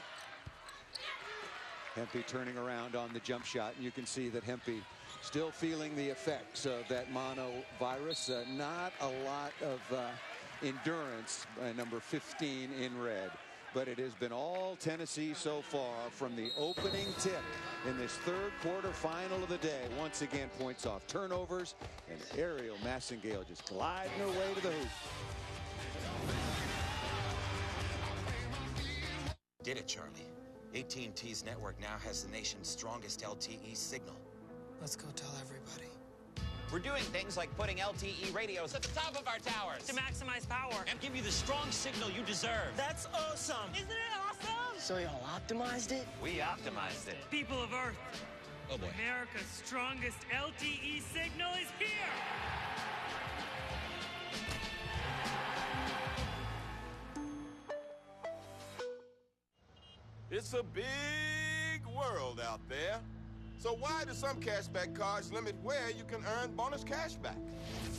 [SPEAKER 1] Hempy turning around on the jump shot, and you can see that Hempy still feeling the effects of that monovirus. Not a lot of endurance, number 15 in red. But it has been all Tennessee so far from the opening tip in this third quarter final of the day. Once again, points off turnovers, and Ariel Massengale just gliding her way to the hoop.
[SPEAKER 8] Did it, Charlie. AT&T's network now has the nation's strongest LTE signal.
[SPEAKER 9] Let's go tell everybody.
[SPEAKER 10] We're doing things like putting LTE radios at the top of our towers
[SPEAKER 11] to maximize power
[SPEAKER 10] and give you the strong signal you deserve.
[SPEAKER 11] That's awesome. Isn't it awesome?
[SPEAKER 9] So y'all optimized it?
[SPEAKER 10] We optimized it.
[SPEAKER 11] People of Earth.
[SPEAKER 10] Oh boy.
[SPEAKER 11] America's strongest LTE signal is here.
[SPEAKER 13] It's a big world out there. So why do some cashback cards limit where you can earn bonus cashback?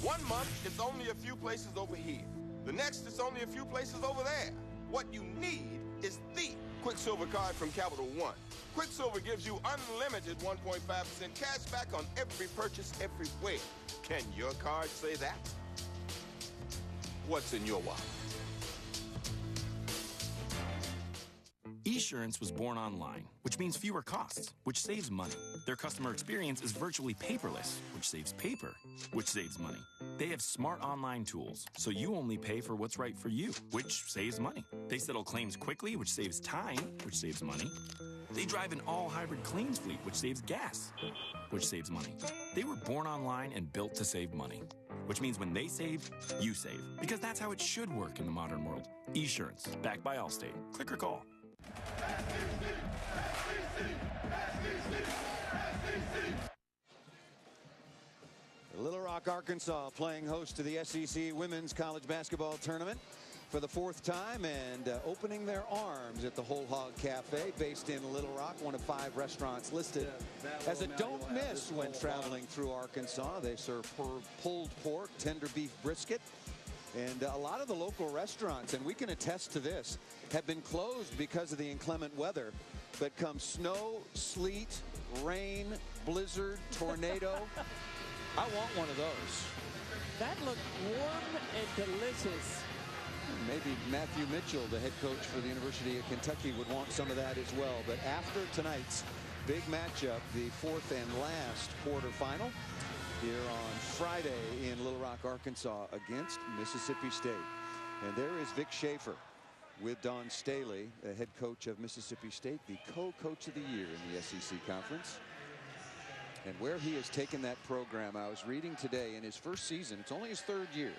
[SPEAKER 13] 1 month, it's only a few places over here. The next, it's only a few places over there. What you need is the Quicksilver card from Capital One. Quicksilver gives you unlimited 1.5% cashback on every purchase everywhere. Can your card say that? What's in your wallet?
[SPEAKER 14] Esurance was born online, which means fewer costs, which saves money. Their customer experience is virtually paperless, which saves paper, which saves money. They have smart online tools, so you only pay for what's right for you, which saves money. They settle claims quickly, which saves time, which saves money. They drive an all-hybrid claims fleet, which saves gas, which saves money. They were born online and built to save money, which means when they save, you save, because that's how it should work in the modern world. Esurance, backed by Allstate. Click or call.
[SPEAKER 1] Little Rock, Arkansas playing host to the SEC Women's College Basketball Tournament for the 4th time and opening their arms at the Whole Hog Cafe based in Little Rock, one of 5 restaurants listed as a don't miss when traveling through Arkansas. They serve pulled pork, tender beef brisket, and a lot of the local restaurants, and we can attest to this, have been closed because of the inclement weather. But come snow, sleet, rain, blizzard, tornado. I want one of those.
[SPEAKER 4] That looked warm and delicious.
[SPEAKER 1] Maybe Matthew Mitchell, the head coach for the University of Kentucky, would want some of that as well. But after tonight's big matchup, the fourth and last quarterfinal here on Friday in Little Rock, Arkansas against Mississippi State. And there is Vic Schaefer with Don Staley, the head coach of Mississippi State, the co-coach of the year in the SEC Conference. And where he has taken that program, I was reading today, in his first season, it's only his third year.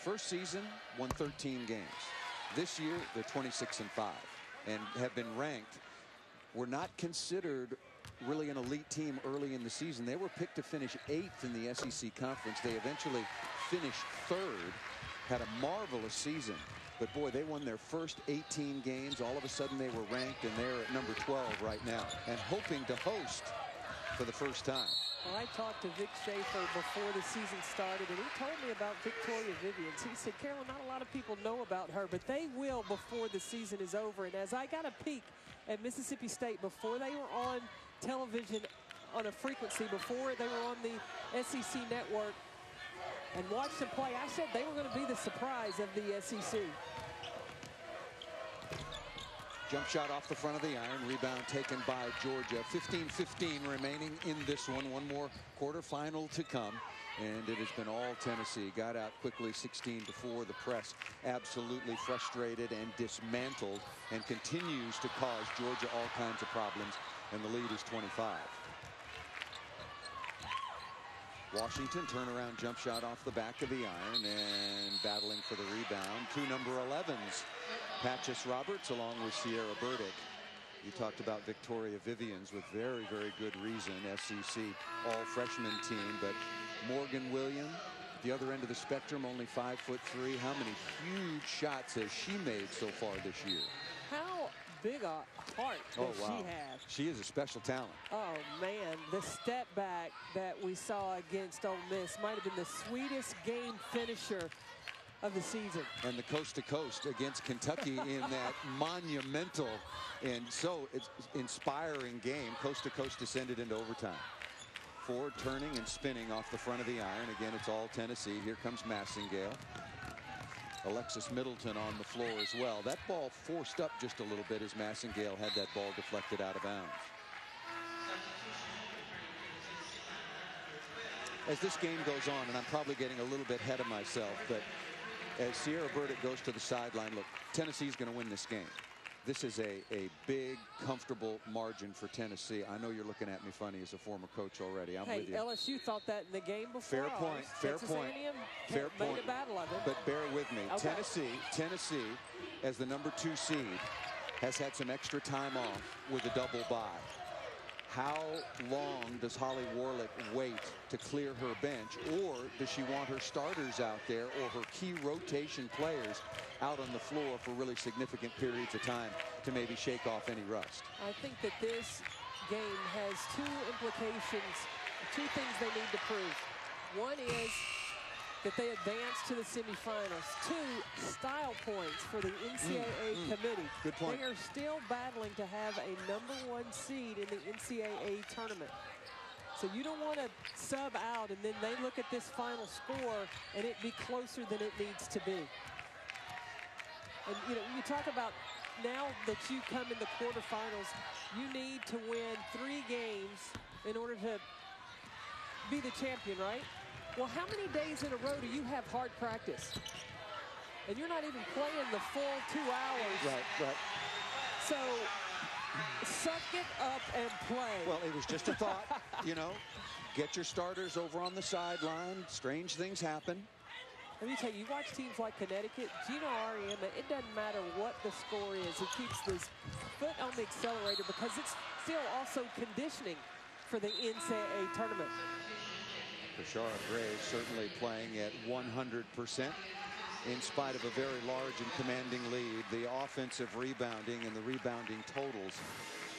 [SPEAKER 1] First season, won 13 games. This year, they're 26-5 and have been ranked. Were not considered really an elite team early in the season. They were picked to finish 8th in the SEC Conference. They eventually finished 3rd, had a marvelous season. But boy, they won their first 18 games. All of a sudden, they were ranked, and they're at number 12 right now and hoping to host for the first time.
[SPEAKER 4] Well, I talked to Vic Schaefer before the season started, and he told me about Victoria Vivians. He said, Carolyn, not a lot of people know about her, but they will before the season is over. And as I got a peek at Mississippi State before they were on television on a frequency, before they were on the SEC network, and watched them play, I said they were going to be the surprise of the SEC.
[SPEAKER 1] Jump shot off the front of the iron. Rebound taken by Georgia. 15-15 remaining in this one. One more quarterfinal to come. And it has been all Tennessee. Got out quickly, 16-4. The press absolutely frustrated and dismantled, and continues to cause Georgia all kinds of problems. And the lead is 25. Washington turnaround jump shot off the back of the iron and battling for the rebound. Two number 11s. Patches Roberts along with Sierra Burdick. You talked about Victoria Vivians with very, very good reason. SEC all-freshman team, but Morgan Williams, the other end of the spectrum, only 5'3". How many huge shots has she made so far this year?
[SPEAKER 4] How big a heart does she have?
[SPEAKER 1] She is a special talent.
[SPEAKER 4] Oh, man. The step back that we saw against Ole Miss might have been the sweetest game finisher of the season.
[SPEAKER 1] And the coast-to-coast against Kentucky in that monumental and so inspiring game. Coast-to-coast descended into overtime. Ford turning and spinning off the front of the iron. Again, it's all Tennessee. Here comes Massengale. Alexis Middleton on the floor as well. That ball forced up just a little bit as Massengale had that ball deflected out of bounds. As this game goes on, and I'm probably getting a little bit ahead of myself, but as Sierra Burdick goes to the sideline, look, Tennessee's going to win this game. This is a big, comfortable margin for Tennessee. I know you're looking at me funny as a former coach already. I'm with you.
[SPEAKER 4] LSU thought that in the game before.
[SPEAKER 1] Fair point. Fair point. Fair point.
[SPEAKER 4] Made a battle of it.
[SPEAKER 1] But bear with me.
[SPEAKER 4] Okay.
[SPEAKER 1] Tennessee, as the number 2 seed, has had some extra time off with a double bye. How long does Holly Warlick wait to clear her bench, or does she want her starters out there or her key rotation players out on the floor for really significant periods of time to maybe shake off any rust?
[SPEAKER 4] I think that this game has 2 implications, 2 things they need to prove. One is that they advance to the semifinals. 2, style points for the NCAA committee.
[SPEAKER 1] Good point.
[SPEAKER 4] They are still battling to have a number 1 seed in the NCAA tournament. So you don't want to sub out and then they look at this final score and it be closer than it needs to be. And you talk about now that you come in the quarterfinals, you need to win 3 games in order to be the champion, right? Well, how many days in a row do you have hard practice? And you're not even playing the full 2 hours.
[SPEAKER 1] Right.
[SPEAKER 4] So, suck it up and play.
[SPEAKER 1] Well, it was just a thought, Get your starters over on the sideline. Strange things happen.
[SPEAKER 4] Let me tell you, watch teams like Connecticut, Gino Ariema, it doesn't matter what the score is. He keeps his foot on the accelerator because it's still also conditioning for the NCAA tournament.
[SPEAKER 1] Bashara Graves certainly playing at 100% in spite of a very large and commanding lead. The offensive rebounding and the rebounding totals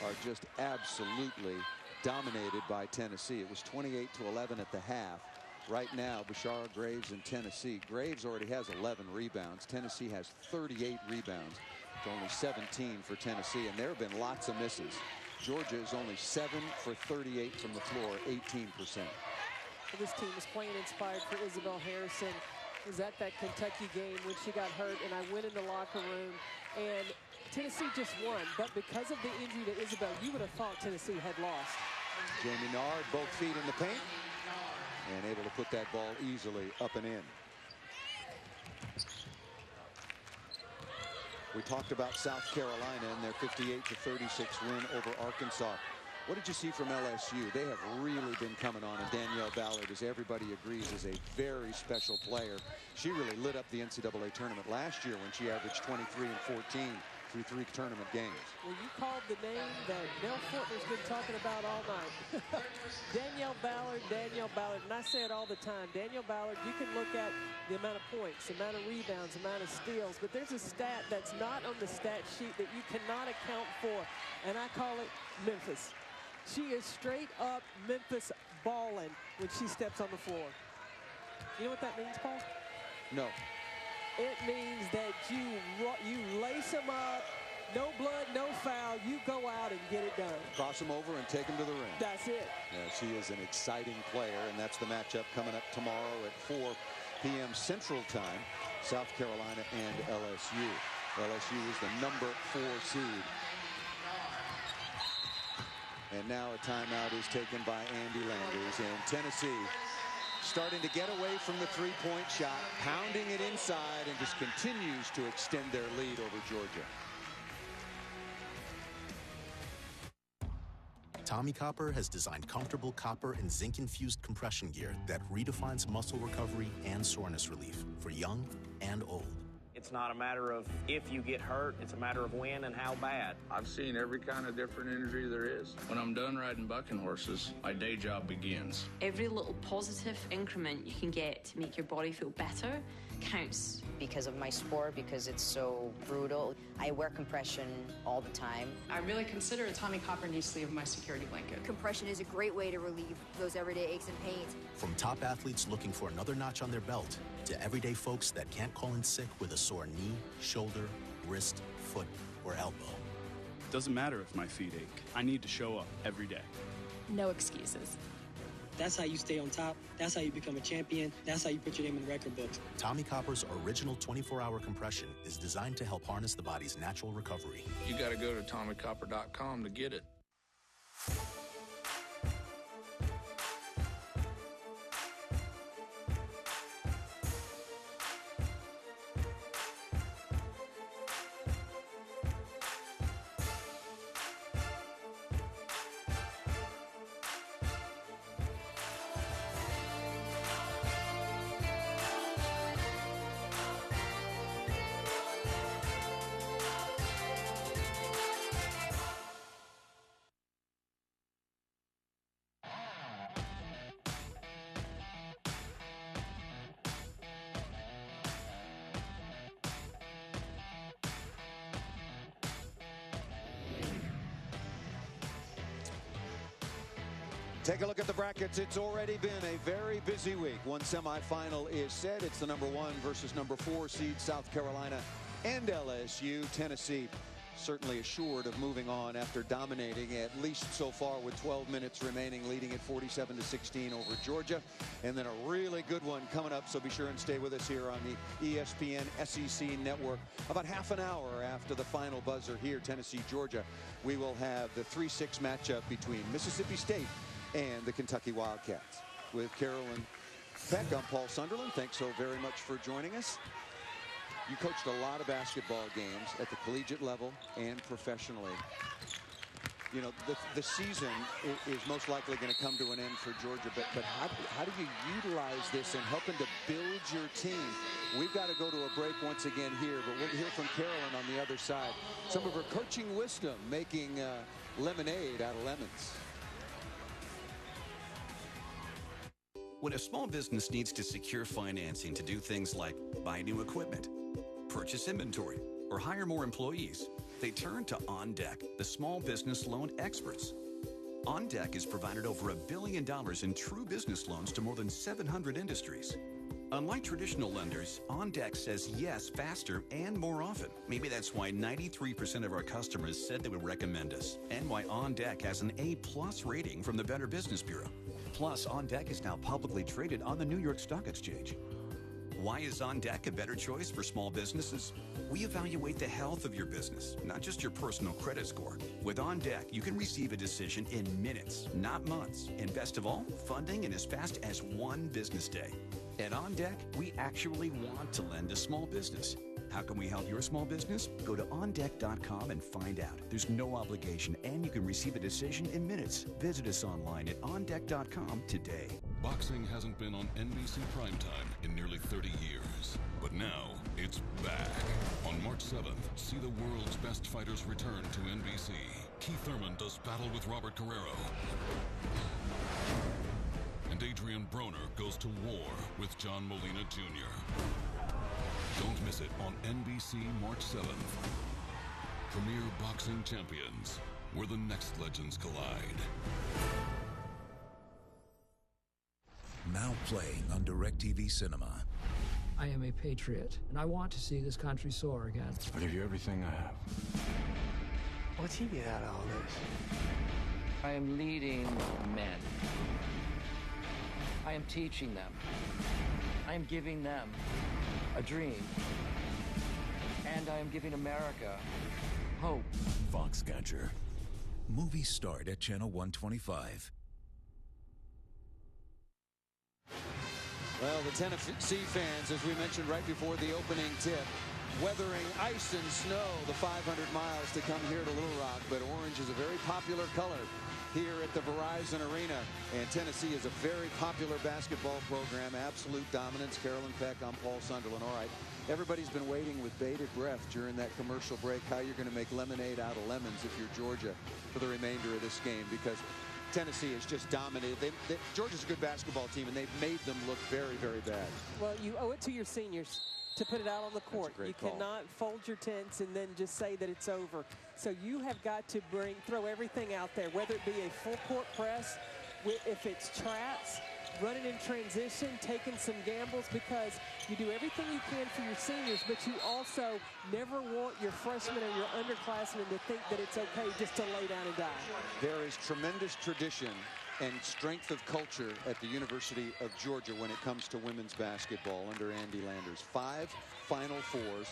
[SPEAKER 1] are just absolutely dominated by Tennessee. It was 28-11 at the half. Right now, Bashara Graves in Tennessee. Graves already has 11 rebounds. Tennessee has 38 rebounds to only 17 for Tennessee, and there have been lots of misses. Georgia is only 7 for 38 from the floor, 18%.
[SPEAKER 4] This team is playing inspired for Isabel Harrison. I was at that Kentucky game when she got hurt, and I went in the locker room, and Tennessee just won. But because of the injury to Isabel, you would have thought Tennessee had lost.
[SPEAKER 1] Jamie Nard, both feet in the paint, and able to put that ball easily up and in. We talked about South Carolina and their 58-36 win over Arkansas. What did you see from LSU? They have really been coming on, and Danielle Ballard, as everybody agrees, is a very special player. She really lit up the NCAA tournament last year when she averaged 23 and 14 through 3 tournament games.
[SPEAKER 4] Well, you called the name that Mel Fortner's been talking about all night. Danielle Ballard, and I say it all the time. Danielle Ballard, you can look at the amount of points, the amount of rebounds, the amount of steals, but there's a stat that's not on the stat sheet that you cannot account for, and I call it Memphis. She is straight up Memphis balling when she steps on the floor. You know what that means, Paul?
[SPEAKER 1] No.
[SPEAKER 4] It means that you lace them up, no blood, no foul. You go out and get it done.
[SPEAKER 1] Cross them over and take them to the ring.
[SPEAKER 4] That's it.
[SPEAKER 1] Yeah, she is an exciting player, and that's the matchup coming up tomorrow at 4 p.m. Central Time. South Carolina and LSU. LSU is the number 4 seed. And now a timeout is taken by Andy Landers, and Tennessee starting to get away from the three-point shot, pounding it inside, and just continues to extend their lead over Georgia.
[SPEAKER 2] Tommy Copper has designed comfortable copper and zinc-infused compression gear that redefines muscle recovery and soreness relief for young and old.
[SPEAKER 15] It's not a matter of if you get hurt, it's a matter of when and how bad.
[SPEAKER 16] I've seen every kind of different injury there is. When I'm done riding bucking horses, my day job begins.
[SPEAKER 17] Every little positive increment you can get to make your body feel better counts.
[SPEAKER 18] Because of my sport, because it's so brutal, I wear compression all the time.
[SPEAKER 19] I really consider a Tommy Copper knee sleeve my security blanket.
[SPEAKER 20] Compression is a great way to relieve those everyday aches and pains.
[SPEAKER 2] From top athletes looking for another notch on their belt to everyday folks that can't call in sick with a sore knee, shoulder, wrist, foot, or elbow.
[SPEAKER 22] Doesn't matter if my feet ache. I need to show up every day.
[SPEAKER 17] No excuses.
[SPEAKER 19] That's how you stay on top. That's how you become a champion. That's how you put your name in the record books.
[SPEAKER 2] Tommy Copper's original 24-hour compression is designed to help harness the body's natural recovery.
[SPEAKER 16] You got to go to TommyCopper.com to get it.
[SPEAKER 1] Take a look at the brackets. It's already been a very busy week. One semifinal is set. It's the number 1 versus number 4 seed South Carolina and LSU. Tennessee certainly assured of moving on after dominating, at least so far, with 12 minutes remaining, leading at 47-16 over Georgia. And then a really good one coming up, so be sure and stay with us here on the ESPN SEC Network. About half an hour after the final buzzer here, Tennessee, Georgia, we will have the 3-6 matchup between Mississippi State and the Kentucky Wildcats. With Carolyn Peck, I'm Paul Sunderland. Thanks so very much for joining us. You coached a lot of basketball games at the collegiate level and professionally. You know, the season is most likely going to come to an end for Georgia, but how do you utilize this in helping to build your team? We've got to go to a break once again here, but we'll hear from Carolyn on the other side. Some of her coaching wisdom, making lemonade out of lemons.
[SPEAKER 25] When a small business needs to secure financing to do things like buy new equipment, purchase inventory, or hire more employees, they turn to OnDeck, the small business loan experts. OnDeck has provided over $1 billion in true business loans to more than 700 industries. Unlike traditional lenders, OnDeck says yes faster and more often. Maybe that's why 93% of our customers said they would recommend us, and why OnDeck has an A+ rating from the Better Business Bureau. Plus, OnDeck is now publicly traded on the New York Stock Exchange. Why is OnDeck a better choice for small businesses? We evaluate the health of your business, not just your personal credit score. With OnDeck, you can receive a decision in minutes, not months. And best of all, funding in as fast as 1 business day. At OnDeck, we actually want to lend to small business. How can we help your small business? Go to ondeck.com and find out. There's no obligation, and you can receive a decision in minutes. Visit us online at ondeck.com today.
[SPEAKER 5] Boxing hasn't been on NBC primetime in nearly 30 years. But now, it's back. On March 7th, see the world's best fighters return to NBC. Keith Thurman does battle with Robert Guerrero. And Adrian Broner goes to war with John Molina Jr. Don't miss it on NBC March 7th. Premier Boxing Champions, where the next legends collide.
[SPEAKER 6] Now playing on DirecTV Cinema.
[SPEAKER 7] I am a patriot, and I want to see this country soar again.
[SPEAKER 6] I'll give you everything I have.
[SPEAKER 9] What's he get out of all this?
[SPEAKER 12] I am leading men. I am teaching them. I am giving them a dream. And I am giving America hope.
[SPEAKER 6] Foxcatcher. Movies start at Channel 125.
[SPEAKER 1] Well, the Tennessee fans, as we mentioned right before the opening tip, weathering ice and snow the 500 miles to come here to Little Rock. But orange is a very popular color here at the Verizon Arena. And Tennessee is a very popular basketball program. Absolute dominance. Carolyn Peck, I'm Paul Sunderland. All right, everybody's been waiting with bated breath during that commercial break how you're going to make lemonade out of lemons if you're Georgia for the remainder of this game, because Tennessee is just dominated. Georgia's a good basketball team, and they've made them look very, very bad.
[SPEAKER 4] Well, you owe it to your seniors to put it out on the court. You cannot fold your tents and then just say that it's over. So you have got to throw everything out there, whether it be a full court press, if it's traps, running in transition, taking some gambles, because you do everything you can for your seniors, but you also never want your freshmen or your underclassmen to think that it's okay just to lay down and die.
[SPEAKER 1] There is tremendous tradition and strength of culture at the University of Georgia when it comes to women's basketball under Andy Landers. 5 Final Fours.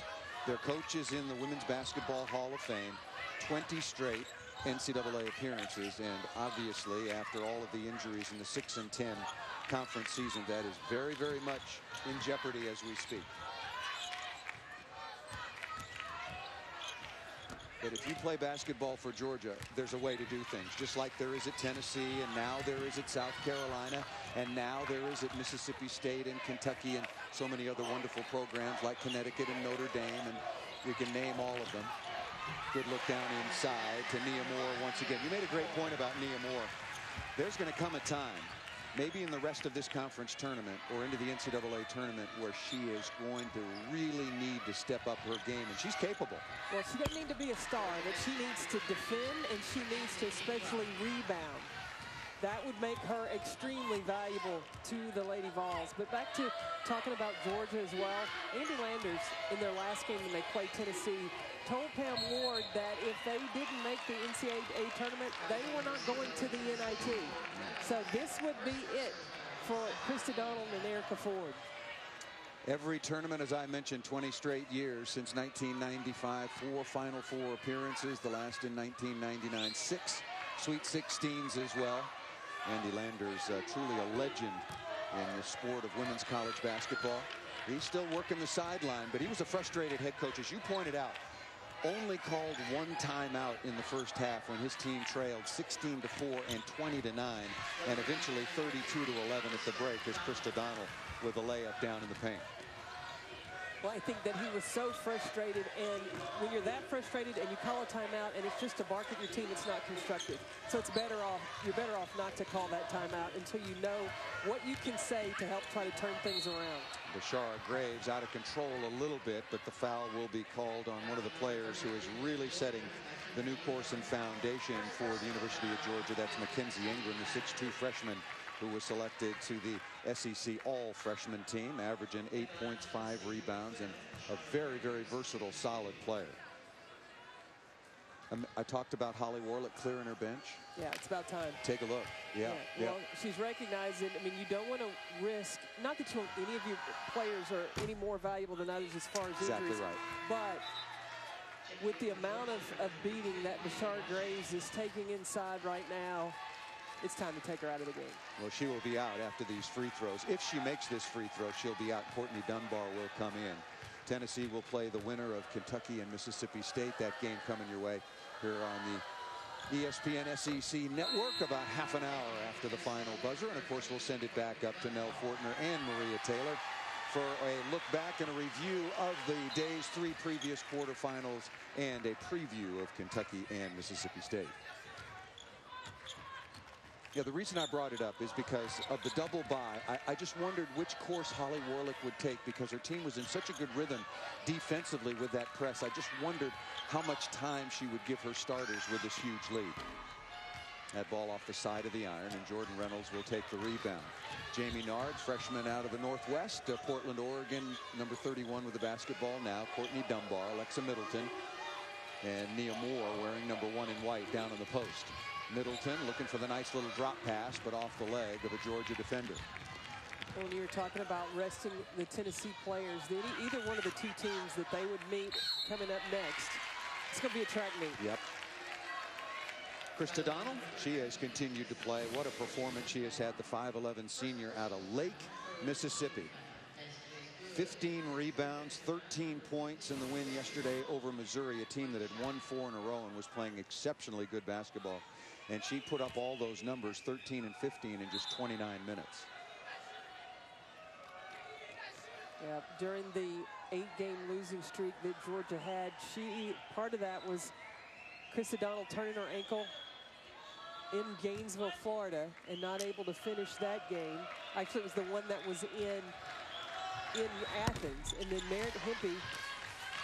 [SPEAKER 1] Their coach is in the Women's Basketball Hall of Fame. 20 straight NCAA appearances, and obviously after all of the injuries in the 6-10 conference season, that is very, very much in jeopardy as we speak. But if you play basketball for Georgia, there's a way to do things, just like there is at Tennessee, and now there is at South Carolina, and now there is at Mississippi State and Kentucky, and so many other wonderful programs like Connecticut and Notre Dame, and you can name all of them. Good look down inside to Nia Moore once again. You made a great point about Nia Moore. There's going to come a time, maybe in the rest of this conference tournament or into the NCAA tournament, where she is going to really need to step up her game, and she's capable.
[SPEAKER 4] Well, she doesn't need to be a star, but she needs to defend, and she needs to especially rebound. That would make her extremely valuable to the Lady Vols. But back to talking about Georgia as well, Andy Landers, in their last game when they played Tennessee, told Pam Ward that if they didn't make the NCAA tournament, they were not going to the NIT. So this would be it for Krista Donald and Erica Ford.
[SPEAKER 1] Every tournament, as I mentioned, 20 straight years since 1995, 4 Final Four appearances, the last in 1999, 6 Sweet 16s as well. Andy Landers, truly a legend in the sport of women's college basketball. He's still working the sideline, but he was a frustrated head coach, as you pointed out. Only called 1 timeout in the first half when his team trailed 16-4 and 20-9, and eventually 32-11 at the break as Krista Donald with a layup down in the paint.
[SPEAKER 4] Well, I think that he was so frustrated, and when you're that frustrated and you call a timeout and it's just to bark at your team, it's not constructive. So it's you're better off not to call that timeout until you know what you can say to help try to turn things around.
[SPEAKER 1] Bashara Graves out of control a little bit, but the foul will be called on one of the players who is really setting the new course and foundation for the University of Georgia. That's Mackenzie Ingram, the 6'2 freshman who was selected to the SEC All-Freshman team, averaging 8 points, 5 rebounds, and a very, very versatile, solid player. I talked about Holly Warlick clearing her bench.
[SPEAKER 4] Yeah, it's about time.
[SPEAKER 1] Take a look. Yeah.
[SPEAKER 4] Well, she's recognizing, I mean, you don't want to risk, not that any of your players are any more valuable than others as far as injuries.
[SPEAKER 1] Exactly right.
[SPEAKER 4] But with the amount of beating that Bashard Graves is taking inside right now, it's time to take her out of the game.
[SPEAKER 1] Well, she will be out after these free throws. If she makes this free throw, she'll be out. Courtney Dunbar will come in. Tennessee will play the winner of Kentucky and Mississippi State. That game coming your way here on the ESPN SEC Network about half an hour after the final buzzer. And, of course, we'll send it back up to Nell Fortner and Maria Taylor for a look back and a review of the day's 3 previous quarterfinals and a preview of Kentucky and Mississippi State. Yeah, the reason I brought it up is because of the double bye. I just wondered which course Holly Warlick would take because her team was in such a good rhythm defensively with that press. I just wondered how much time she would give her starters with this huge lead. That ball off the side of the iron, and Jordan Reynolds will take the rebound. Jamie Nard, freshman out of the Northwest, Portland, Oregon, number 31 with the basketball now. Courtney Dunbar, Alexa Middleton, and Nia Moore wearing number 1 in white down on the post. Middleton looking for the nice little drop pass, but off the leg of a Georgia defender.
[SPEAKER 4] When you were talking about resting the Tennessee players, either one of the 2 teams that they would meet coming up next, it's going to be a track meet.
[SPEAKER 1] Yep. Krista Donald, she has continued to play. What a performance she has had, the 5'11 senior out of Lake, Mississippi. 15 rebounds, 13 points in the win yesterday over Missouri, a team that had won 4 in a row and was playing exceptionally good basketball. And she put up all those numbers, 13 and 15 in just 29 minutes.
[SPEAKER 4] Yeah, during the 8-game losing streak that Georgia had, part of that was Krista Donald turning her ankle in Gainesville, Florida, and not able to finish that game. Actually, it was the one that was in Athens, and then Merritt Hempy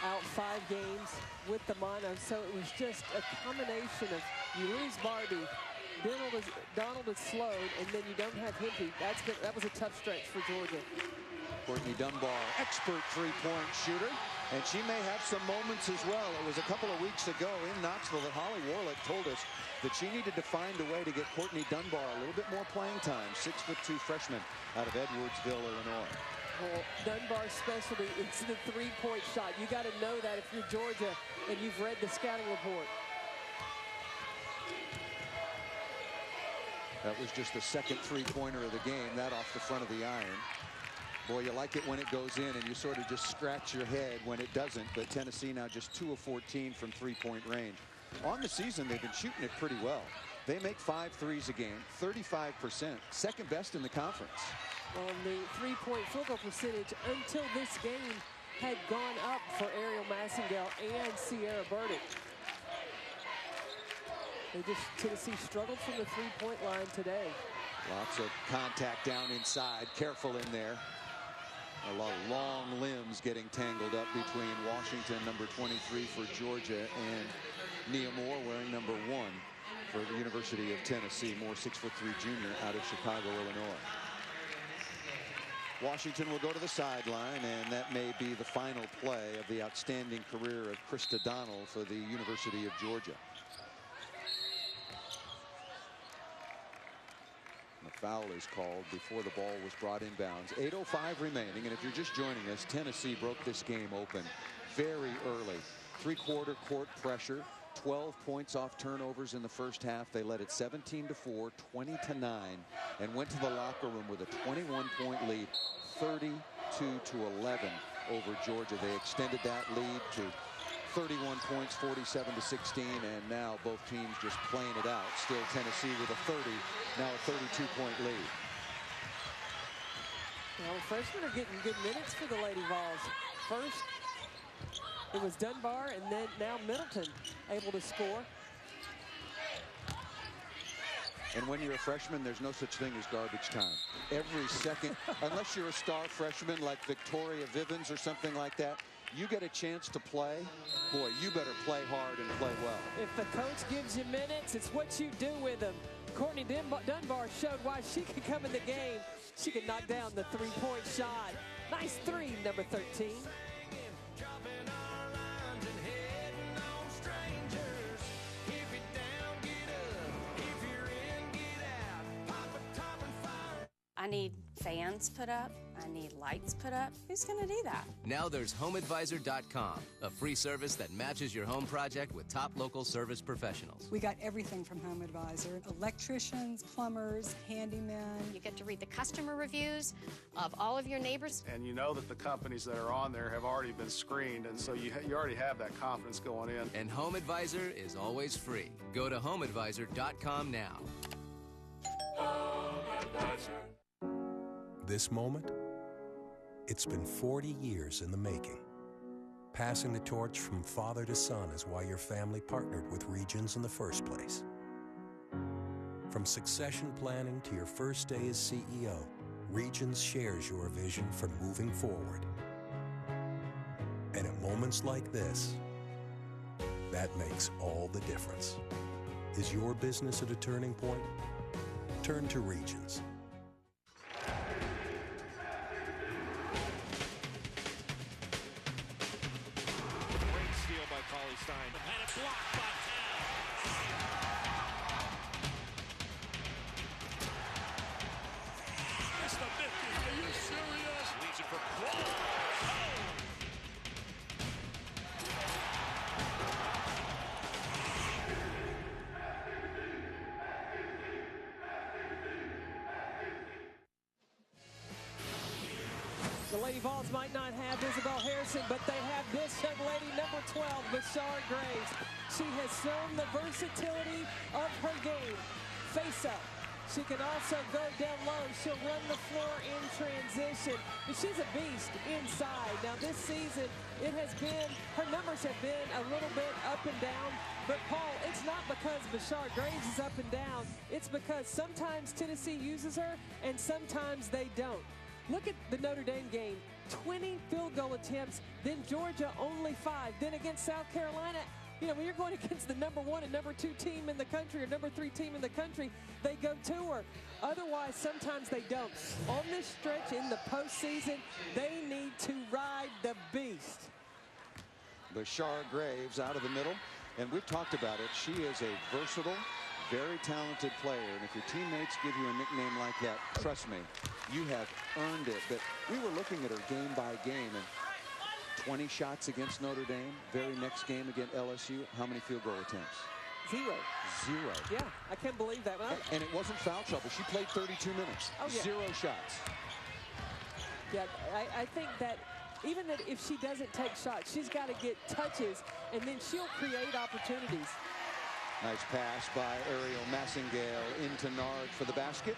[SPEAKER 4] out 5 games with the mono. So it was just a combination of you lose Barbie, Donald is slowed, and then you don't have Hempy. That was a tough stretch for Georgia.
[SPEAKER 1] Courtney Dunbar, expert 3-point shooter, and she may have some moments as well. It was a couple of weeks ago in Knoxville that Holly Warlick told us that she needed to find a way to get Courtney Dunbar a little bit more playing time. 6'2" freshman out of Edwardsville, Illinois.
[SPEAKER 4] Well, Dunbar's specialty is the 3-point shot. You got to know that if you're Georgia and you've read the scouting report.
[SPEAKER 1] That was just the second 3-pointer of the game, that off the front of the iron. Boy, you like it when it goes in, and you sort of just scratch your head when it doesn't. But Tennessee now just 2 of 14 from 3-point range. On the season, they've been shooting it pretty well. They make 5 threes a game, 35%, second best in the conference.
[SPEAKER 4] Well, the 3-point field goal percentage until this game had gone up for Ariel Massengale and Sierra Burdick. Tennessee struggled from the 3-point line today.
[SPEAKER 1] Lots of contact down inside, careful in there. A lot of long limbs getting tangled up between Washington, number 23 for Georgia, and Nia Moore wearing number 1 for the University of Tennessee. Moore, 6'3" junior out of Chicago, Illinois. Washington will go to the sideline, and that may be the final play of the outstanding career of Krista Donald for the University of Georgia. The foul is called before the ball was brought in bounds. 8:05 remaining, and if you're just joining us, Tennessee broke this game open very early. 3-quarter court pressure, 12 points off turnovers in the first half. They led it 17-4, 20-9, and went to the locker room with a 21-point lead, 32-11 over Georgia. They extended that lead to 31 points, 47-16, and now both teams just playing it out. Still Tennessee with a 30, now a 32-point lead.
[SPEAKER 4] Well, the freshmen are getting good minutes for the Lady Vols. First, it was Dunbar, and then now Middleton able to score.
[SPEAKER 1] And when you're a freshman, there's no such thing as garbage time. Every second, unless you're a star freshman like Victoria Vivens or something like that, you get a chance to play, boy, you better play hard and play well.
[SPEAKER 4] If the coach gives you minutes, it's what you do with them. Courtney Dunbar showed why she could come in the game. She could knock down the three-point shot. Nice three, number 13.
[SPEAKER 3] I need fans put up. I need lights put up. Who's going to do that?
[SPEAKER 8] Now there's HomeAdvisor.com, a free service that matches your home project with top local service professionals.
[SPEAKER 21] We got everything from Home Advisor. Electricians, plumbers, handymen.
[SPEAKER 23] You get to read the customer reviews of all of your neighbors.
[SPEAKER 22] And you know that the companies that are on there have already been screened, and so you already have that confidence going in.
[SPEAKER 8] And Home Advisor is always free. Go to HomeAdvisor.com now.
[SPEAKER 6] Home Advisor.
[SPEAKER 24] This moment, it's been 40 years in the making. Passing the torch from father to son is why your family partnered with Regions in the first place. From succession planning to your first day as CEO, Regions shares your vision for moving forward. And at moments like this, that makes all the difference. Is your business at a turning point? Turn to Regions.
[SPEAKER 26] And a block by Towns. It's the 50. Are you serious? Leads it for Paul.
[SPEAKER 4] The Lady Vols might not have Isabel Harrison, but they have this young lady, number 12, Bashar Graves. She has shown the versatility of her game. Face up. She can also go down low. She'll run the floor in transition. But she's a beast inside. Now this season, her numbers have been a little bit up and down. But Paul, it's not because Bashar Graves is up and down. It's because sometimes Tennessee uses her and sometimes they don't. Look at the Notre Dame game, 20 field goal attempts, then Georgia only 5. Then against South Carolina, you know, when you're going against the number 1 and number 2 team in the country or number 3 team in the country, they go to her. Otherwise, sometimes they don't. On this stretch in the postseason, they need to ride the beast.
[SPEAKER 1] Bashar Graves out of the middle, and we've talked about it. She is a versatile, very talented player, and if your teammates give you a nickname like that, trust me, you have earned it. But we were looking at her game by game, and 20 shots against Notre Dame. Very next game against LSU. How many field goal attempts?
[SPEAKER 4] 0.
[SPEAKER 1] 0.
[SPEAKER 4] Yeah, I can't believe that.
[SPEAKER 1] And it wasn't foul trouble. She played 32 minutes.
[SPEAKER 4] Oh, yeah.
[SPEAKER 1] 0 shots.
[SPEAKER 4] Yeah, I think that even that if she doesn't take shots, she's got to get touches, and then she'll create opportunities.
[SPEAKER 1] Nice pass by Ariel Massingale into Nard for the basket.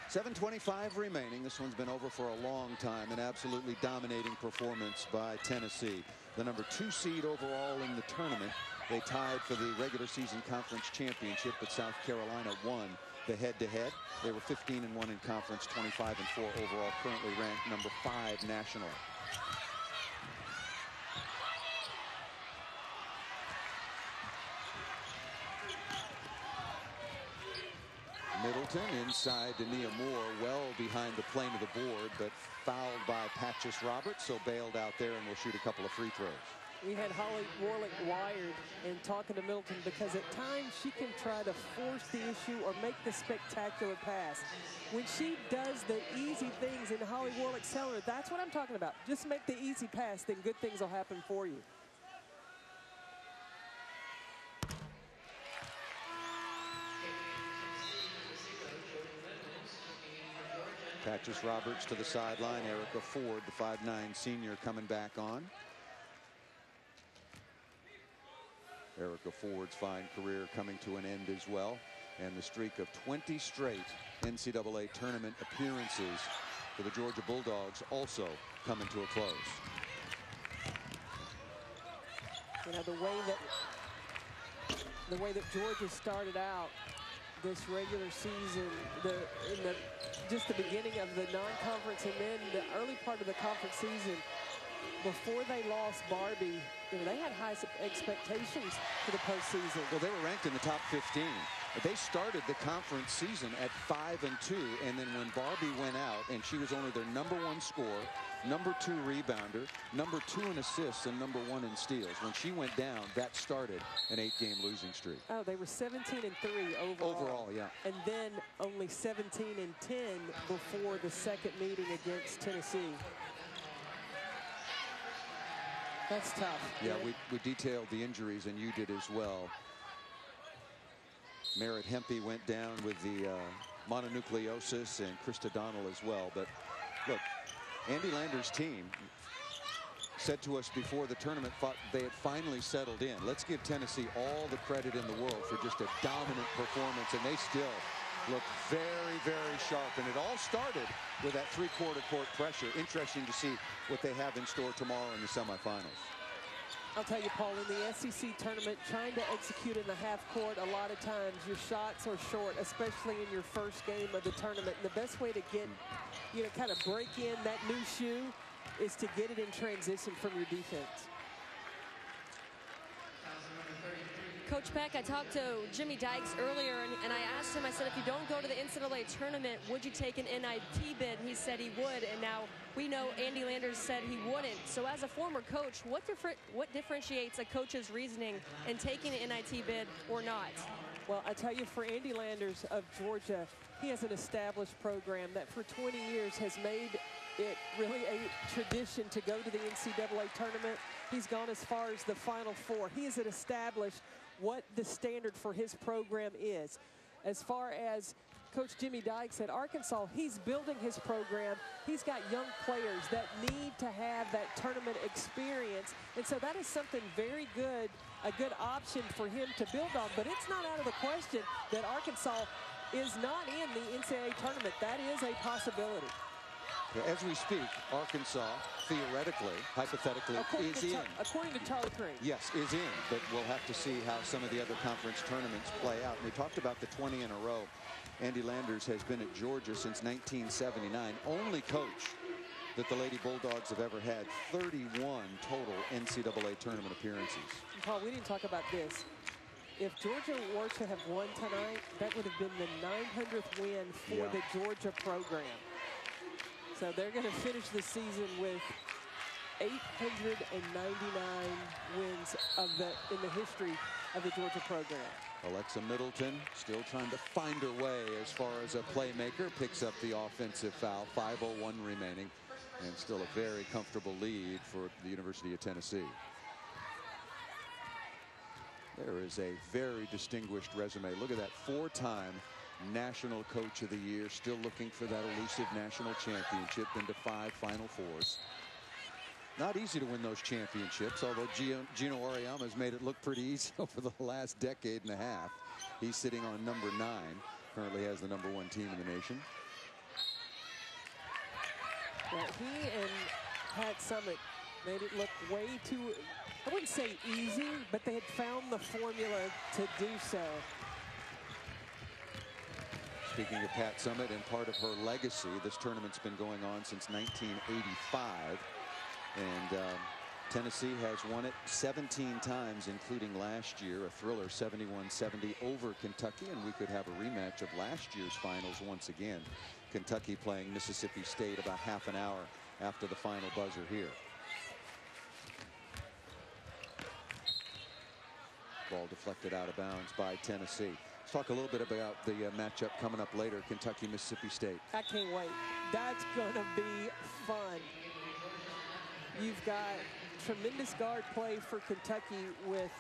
[SPEAKER 1] 7:25 remaining. This one's been over for a long time. An absolutely dominating performance by Tennessee. The number 2 seed overall in the tournament. They tied for the regular season conference championship, but South Carolina won the head-to-head. They were 15-1 in conference, 25-4 overall, currently ranked number 5 nationally. Middleton inside to Nia Moore, well behind the plane of the board, but fouled by Patches Roberts, so bailed out there and will shoot a couple of free throws.
[SPEAKER 4] We had Holly Warlick wired and talking to Middleton because at times she can try to force the issue or make the spectacular pass. When she does the easy things and Holly Warlick's telling her, that's what I'm talking about. Just make the easy pass, then good things will happen for you.
[SPEAKER 1] Patches Roberts to the sideline. Erica Ford, the 5'9" senior, coming back on. Erica Ford's fine career coming to an end as well. And the streak of 20 straight NCAA tournament appearances for the Georgia Bulldogs also coming to a close.
[SPEAKER 4] You know, the way that Georgia started out this regular season, just the beginning of the non-conference and then the early part of the conference season, before they lost Barbie, you know, they had high expectations for the postseason.
[SPEAKER 1] Well, they were ranked in the top 15. They started the conference season at 5-2, and then when Barbie went out, and she was only their #1 scorer, #2 rebounder, #2 in assists, and #1 in steals. When she went down, that started an 8-game losing streak.
[SPEAKER 4] Oh, they were 17-3 overall.
[SPEAKER 1] Overall, yeah.
[SPEAKER 4] And then only 17-10 before the second meeting against Tennessee. That's tough.
[SPEAKER 1] Yeah, we detailed the injuries, and you did as well. Merritt Hempy went down with the mononucleosis, and Krista Donnell as well. But look, Andy Lander's team said to us before the tournament thought they had finally settled in. Let's give Tennessee all the credit in the world for just a dominant performance, and they still look very, very sharp. And it all started with that three-quarter court pressure. Interesting to see what they have in store tomorrow in the semifinals.
[SPEAKER 4] I'll tell you, Paul, in the SEC tournament, trying to execute in the half court, a lot of times your shots are short, especially in your first game of the tournament. And the best way to get, kind of break in that new shoe is to get it in transition from your defense.
[SPEAKER 10] Coach Peck, I talked to Jimmy Dykes earlier, and I asked him, I said, if you don't go to the NCAA tournament, would you take an NIT bid? And he said he would, and now we know Andy Landers said he wouldn't. So as a former coach, what differentiates a coach's reasoning in taking an NIT bid or not?
[SPEAKER 4] Well, I tell you, for Andy Landers of Georgia, he has an established program that for 20 years has made it really a tradition to go to the NCAA tournament. He's gone as far as the Final Four. He has established what the standard for his program is. As far as Coach Jimmy Dykes at Arkansas, he's building his program. He's got young players that need to have that tournament experience. And so that is something very good, a good option for him to build on. But it's not out of the question that Arkansas is not in the NCAA tournament. That is a possibility.
[SPEAKER 1] As we speak, Arkansas, theoretically, hypothetically, is in.
[SPEAKER 4] According to Charlie Crane.
[SPEAKER 1] Yes, is in, but we'll have to see how some of the other conference tournaments play out. And we talked about the 20 in a row. Andy Landers has been at Georgia since 1979. Only coach that the Lady Bulldogs have ever had. 31 total NCAA tournament appearances.
[SPEAKER 4] And Paul, we didn't talk about this. If Georgia were to have won tonight, that would have been the 900th win for the Georgia program. So they're going to finish the season with 899 wins in the history of the Georgia program.
[SPEAKER 1] Alexa Middleton still trying to find her way as far as a playmaker. Picks up the offensive foul. 5:01 remaining. And still a very comfortable lead for the University of Tennessee. There is a very distinguished resume. Look at that, 4-time National Coach of the Year, still looking for that elusive national championship, into 5 Final Fours. Not easy to win those championships, although Gino Auriemma's made it look pretty easy over the last decade and a half. He's sitting on number 9, currently has the #1 team in the nation.
[SPEAKER 4] Well, he and Pat Summitt made it look way too, I wouldn't say easy, but they had found the formula to do so.
[SPEAKER 1] Speaking of Pat Summitt and part of her legacy, this tournament's been going on since 1985. And Tennessee has won it 17 times, including last year, a thriller 71-70 over Kentucky. And we could have a rematch of last year's finals once again. Kentucky playing Mississippi State about half an hour after the final buzzer here. Ball deflected out of bounds by Tennessee. Let's talk a little bit about the matchup coming up later, Kentucky-Mississippi State.
[SPEAKER 4] I can't wait. That's going to be fun. You've got tremendous guard play for Kentucky with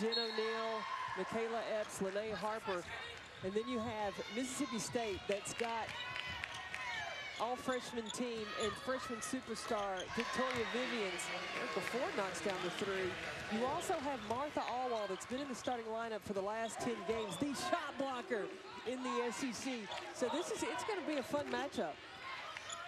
[SPEAKER 4] Jen O'Neal, Michaela Epps, Lene Harper. And then you have Mississippi State that's got all-freshman team and freshman superstar Victoria Vivians. Before knocks down the 3. You also have Martha Alwal that's been in the starting lineup for the last 10 games, the shot blocker in the SEC. So it's going to be a fun matchup.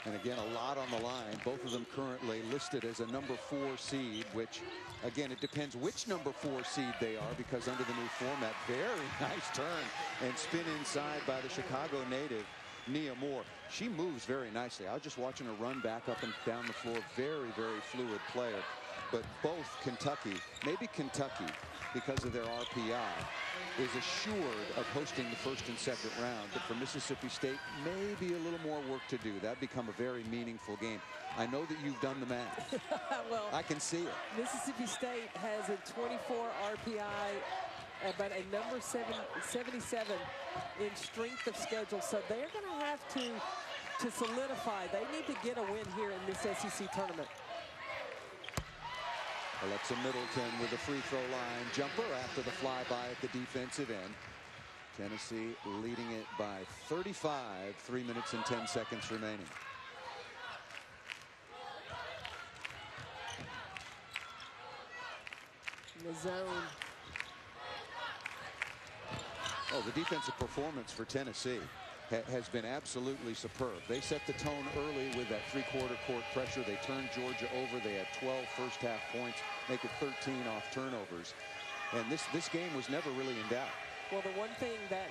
[SPEAKER 1] And again, a lot on the line. Both of them currently listed as a #4 seed, which, again, it depends which #4 seed they are, because under the new format, very nice turn and spin inside by the Chicago native, Nia Moore. She moves very nicely. I was just watching her run back up and down the floor. Very, very fluid player. But both Kentucky, maybe Kentucky, because of their RPI, is assured of hosting the first and second round. But for Mississippi State, maybe a little more work to do. That'd become a very meaningful game. I know that you've done the math.
[SPEAKER 4] Well,
[SPEAKER 1] I can see it.
[SPEAKER 4] Mississippi State has a 24 RPI, but a number 77 in strength of schedule. So they're going to have to solidify. They need to get a win here in this SEC tournament.
[SPEAKER 1] Alexa Middleton with a free throw line jumper after the flyby at the defensive end. Tennessee leading it by 35, 3 minutes and 10 seconds remaining.
[SPEAKER 4] In the zone.
[SPEAKER 1] Oh, the defensive performance for Tennessee has been absolutely superb. They set the tone early with that three-quarter court pressure. They turned Georgia over. They had 12 first-half points, make it 13 off turnovers. And this game was never really in doubt.
[SPEAKER 4] Well, the one thing that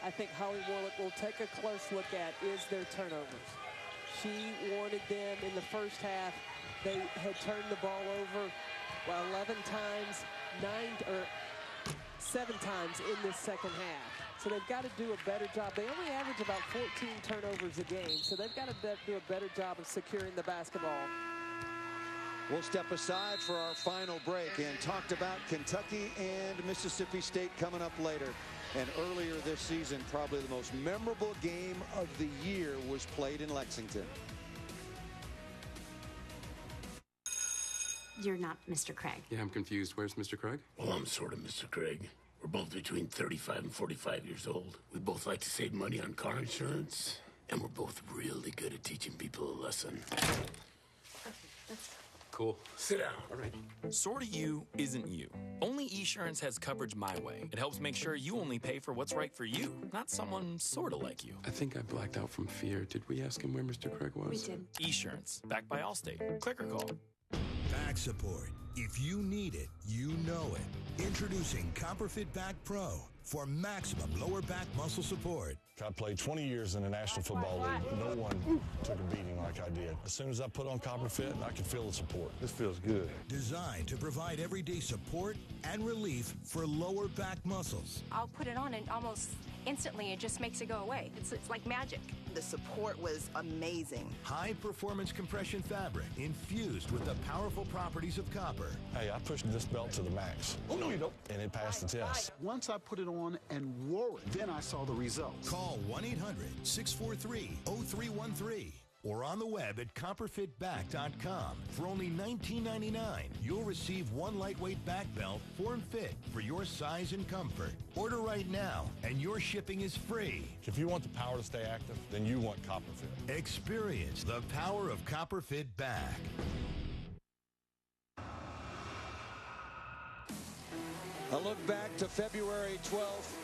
[SPEAKER 4] I think Holly Warlick will take a close look at is their turnovers. She wanted them in the first half. They had turned the ball over 11 times, 7 times in this second half. So they've got to do a better job. They only average about 14 turnovers a game, so they've got to do a better job of securing the basketball.
[SPEAKER 1] We'll step aside for our final break and talked about Kentucky and Mississippi State coming up later. And earlier this season, probably the most memorable game of the year was played in Lexington.
[SPEAKER 11] You're not Mr. Craig.
[SPEAKER 13] Yeah, I'm confused. Where's Mr. Craig?
[SPEAKER 14] Well, I'm sort of Mr. Craig. We're both between 35 and 45 years old. We both like to save money on car insurance, and we're both really good at teaching people a lesson.
[SPEAKER 13] Cool.
[SPEAKER 14] Sit down.
[SPEAKER 13] All right.
[SPEAKER 15] Sorta You isn't you. Only Esurance has coverage my way. It helps make sure you only pay for what's right for you, not someone sorta like you.
[SPEAKER 13] I think I blacked out from fear. Did we ask him where Mr. Craig was?
[SPEAKER 11] We did.
[SPEAKER 15] Esurance, backed by Allstate. Click or call.
[SPEAKER 18] Back support. If you need it, you know it. Introducing CopperFit Back Pro for maximum lower back muscle support.
[SPEAKER 20] I played 20 years in the National Football League. No one took a beating like I did. As soon as I put on CopperFit, I could feel the support. This feels good.
[SPEAKER 18] Designed to provide everyday support and relief for lower back muscles.
[SPEAKER 27] I'll put it on and almost instantly it just makes it go away. It's like magic.
[SPEAKER 28] The support was amazing.
[SPEAKER 18] High performance compression fabric infused with the powerful properties of copper.
[SPEAKER 20] Hey, I pushed this belt to the max. Oh, no, you don't. And it passed the test.
[SPEAKER 29] Once I put it on and wore it, then I saw the results.
[SPEAKER 18] Call 1-800-643-0313 or on the web at copperfitback.com. For only $19.99, you'll receive one lightweight back belt, form fit for your size and comfort. Order right now, and your shipping is free.
[SPEAKER 20] If you want the power to stay active, then you want CopperFit.
[SPEAKER 18] Experience the power of CopperFit Back.
[SPEAKER 1] A look back to February 12th.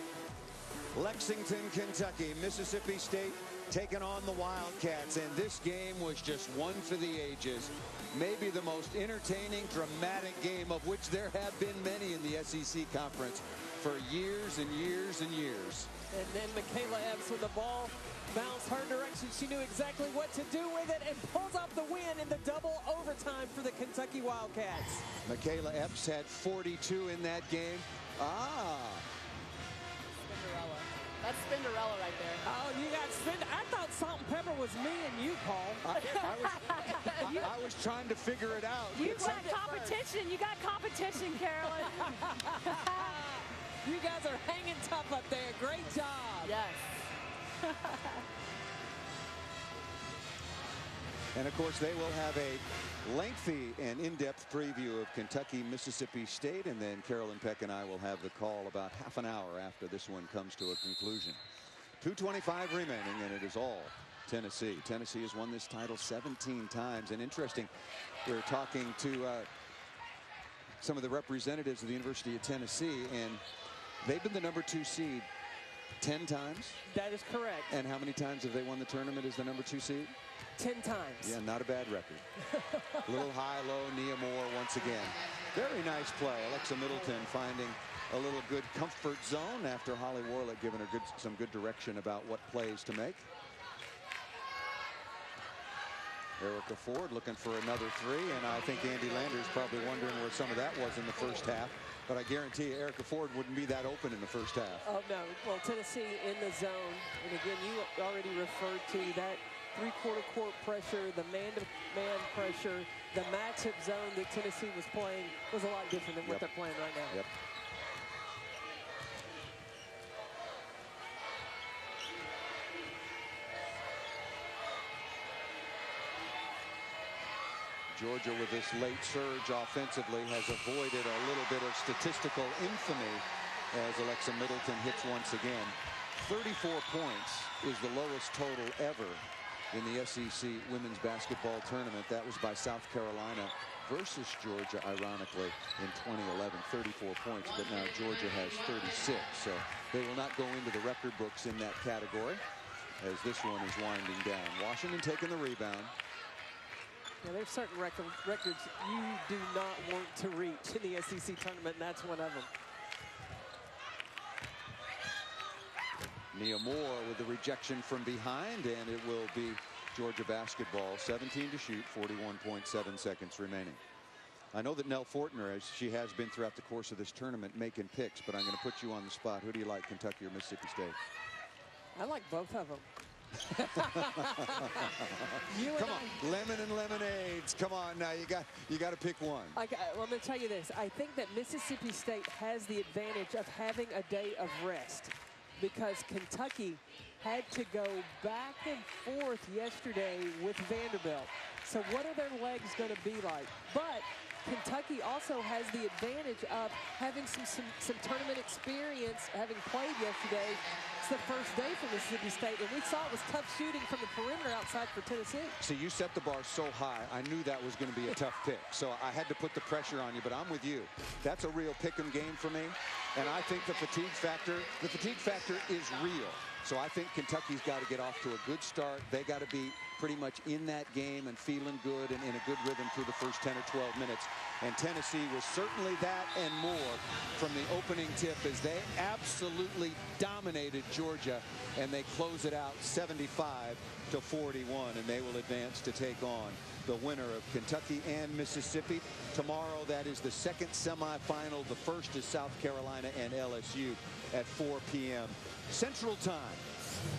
[SPEAKER 1] Lexington, Kentucky, Mississippi State taking on the Wildcats, and this game was just one for the ages. Maybe the most entertaining, dramatic game of which there have been many in the SEC Conference for years and years and years.
[SPEAKER 4] And then Michaela Epps with the ball bounced her direction. She knew exactly what to do with it and pulls off the win in the double overtime for the Kentucky Wildcats.
[SPEAKER 1] Michaela Epps had 42 in that game.
[SPEAKER 30] Spinderella. That's Spinderella right there.
[SPEAKER 4] Oh, you got Spinder. I thought Salt and Pepper was me and you, Paul.
[SPEAKER 1] I was trying to figure it out.
[SPEAKER 30] You got competition. You got competition, Carolyn.
[SPEAKER 4] You guys are hanging tough up there. Great job.
[SPEAKER 30] Yes.
[SPEAKER 1] And of course, they will have a lengthy and in-depth preview of Kentucky, Mississippi State, and then Carolyn Peck and I will have the call about half an hour after this one comes to a conclusion. 2:25 remaining, and it is all Tennessee. Tennessee has won this title 17 times, and interesting, we were talking to some of the representatives of the University of Tennessee, and they've been the #2 seed 10 times.
[SPEAKER 4] That is correct.
[SPEAKER 1] And how many times have they won the tournament as the #2 seed?
[SPEAKER 4] 10 times.
[SPEAKER 1] Yeah, not a bad record. A little high-low, Nia Moore once again. Very nice play. Alexa Middleton finding a little good comfort zone after Holly Warlick giving her some good direction about what plays to make. Erica Ford looking for another three, and I think Andy Landers probably wondering where some of that was in the first half. But I guarantee you, Erica Ford wouldn't be that open in the first half.
[SPEAKER 4] Oh, no. Well, Tennessee in the zone. And again, you already referred to that three-quarter court pressure, the man-to-man pressure, the matchup zone that Tennessee was playing was a lot different than what they're playing right now.
[SPEAKER 1] Yep. Georgia, with this late surge offensively, has avoided a little bit of statistical infamy as Alexa Middleton hits once again. 34 points is the lowest total ever in the SEC women's basketball tournament. That was by South Carolina versus Georgia, ironically, in 2011. 34 points, but now Georgia has 36. So they will not go into the record books in that category as this one is winding down. Washington taking the rebound.
[SPEAKER 4] Yeah, there's certain records you do not want to reach in the SEC tournament, and that's one of them.
[SPEAKER 1] Nia Moore with the rejection from behind, and it will be Georgia basketball. 17 to shoot, 41.7 seconds remaining. I know that Nell Fortner, as she has been throughout the course of this tournament, making picks, but I'm going to put you on the spot. Who do you like, Kentucky or Mississippi State?
[SPEAKER 4] I like both of them.
[SPEAKER 1] Come on, lemon and lemonades. Come on now, you got to pick one.
[SPEAKER 4] Well, I'm going to tell you this. I think that Mississippi State has the advantage of having a day of rest because Kentucky had to go back and forth yesterday with Vanderbilt. So what are their legs going to be like? But Kentucky also has the advantage of having some tournament experience, having played yesterday. It's the first day for Mississippi State, and we saw it was tough shooting from the perimeter outside for Tennessee.
[SPEAKER 1] See, you set the bar so high, I knew that was going to be a tough pick. So I had to put the pressure on you, but I'm with you. That's a real pick-em game for me, and I think the fatigue factor is real. So I think Kentucky's got to get off to a good start. They got to be pretty much in that game and feeling good and in a good rhythm through the first 10 or 12 minutes. And Tennessee was certainly that and more from the opening tip as they absolutely dominated Georgia, and they close it out 75 to 41, and they will advance to take on the winner of Kentucky and Mississippi. Tomorrow, that is the second semifinal. The first is South Carolina and LSU at 4 p.m. Central Time.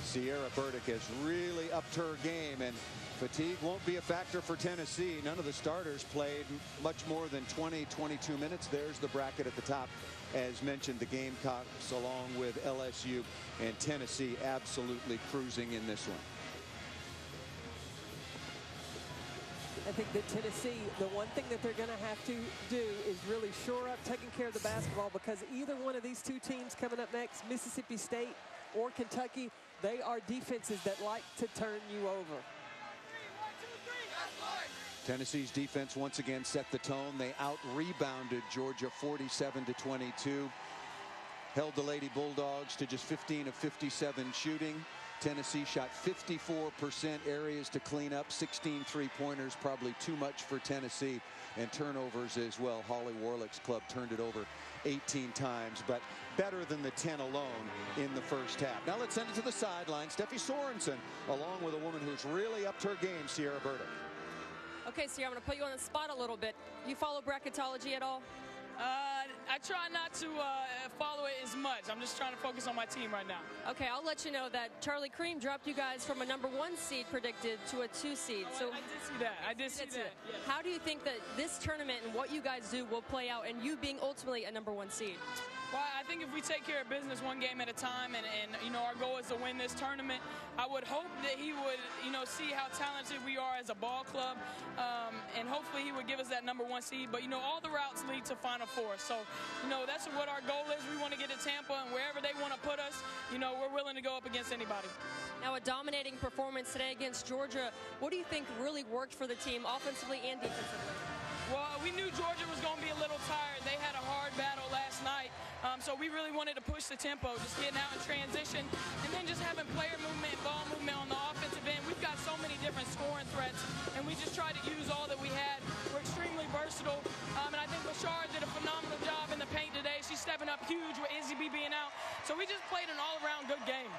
[SPEAKER 1] Sierra Burdick has really upped her game, and fatigue won't be a factor for Tennessee. None of the starters played much more than 20-22 minutes. There's the bracket at the top. As mentioned, the Gamecocks along with LSU and Tennessee absolutely cruising in this one.
[SPEAKER 4] I think that Tennessee, the one thing that they're going to have to do is really shore up taking care of the basketball, because either one of these two teams coming up next, Mississippi State or Kentucky, they are defenses that like to turn you over.
[SPEAKER 1] Tennessee's defense once again set the tone. They out-rebounded Georgia 47-22. Held the Lady Bulldogs to just 15 of 57 shooting. Tennessee shot 54% areas to clean up, 16 three-pointers, probably too much for Tennessee, and turnovers as well. Holly Warlick's club turned it over 18 times, but better than the 10 alone in the first half. Now let's send it to the sideline. Steffi Sorensen, along with a woman who's really upped her game, Sierra Burdick.
[SPEAKER 10] Okay, Sierra, I'm going to put you on the spot a little bit. You follow bracketology at all?
[SPEAKER 2] I try not to follow it as much. I'm just trying to focus on my team right now.
[SPEAKER 10] Okay, I'll let you know that Charlie Cream dropped you guys from a #1 seed predicted to a 2 seed. So
[SPEAKER 2] I did see that. I did see that. Yes.
[SPEAKER 10] How do you think that this tournament and what you guys do will play out, and you being ultimately a #1 seed?
[SPEAKER 2] Well, I think if we take care of business one game at a time, and you know, our goal is to win this tournament, I would hope that he would, you know, see how talented we are as a ball club, and hopefully he would give us that #1 seed. But, you know, all the routes lead to Final Four. So, you know, that's what our goal is. We want to get to Tampa, and wherever they want to put us, you know, we're willing to go up against anybody.
[SPEAKER 10] Now, a dominating performance today against Georgia. What do you think really worked for the team offensively and defensively?
[SPEAKER 2] Well, we knew Georgia was going to be a little tired. They had a hard battle last night. So we really wanted to push the tempo, just getting out in transition, and then just having player movement and ball movement on the offensive end. We've got so many different scoring threats, and we just tried to use all that we had. We're extremely versatile, and I think Bashar did a phenomenal job in the paint today. She's stepping up huge with Izzy B being out. So we just played an all-around good game.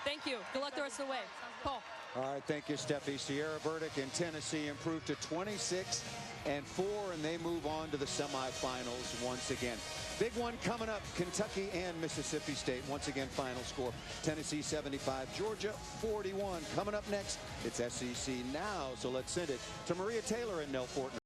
[SPEAKER 10] Thank you. Good luck the rest of the way. Paul.
[SPEAKER 1] All right, thank you, Steffi. Sierra Burdick and Tennessee improved to 26-4, and they move on to the semifinals once again. Big one coming up, Kentucky and Mississippi State. Once again, final score, Tennessee 75, Georgia 41. Coming up next, it's SEC Now, so let's send it to Maria Taylor and Nell Fortner.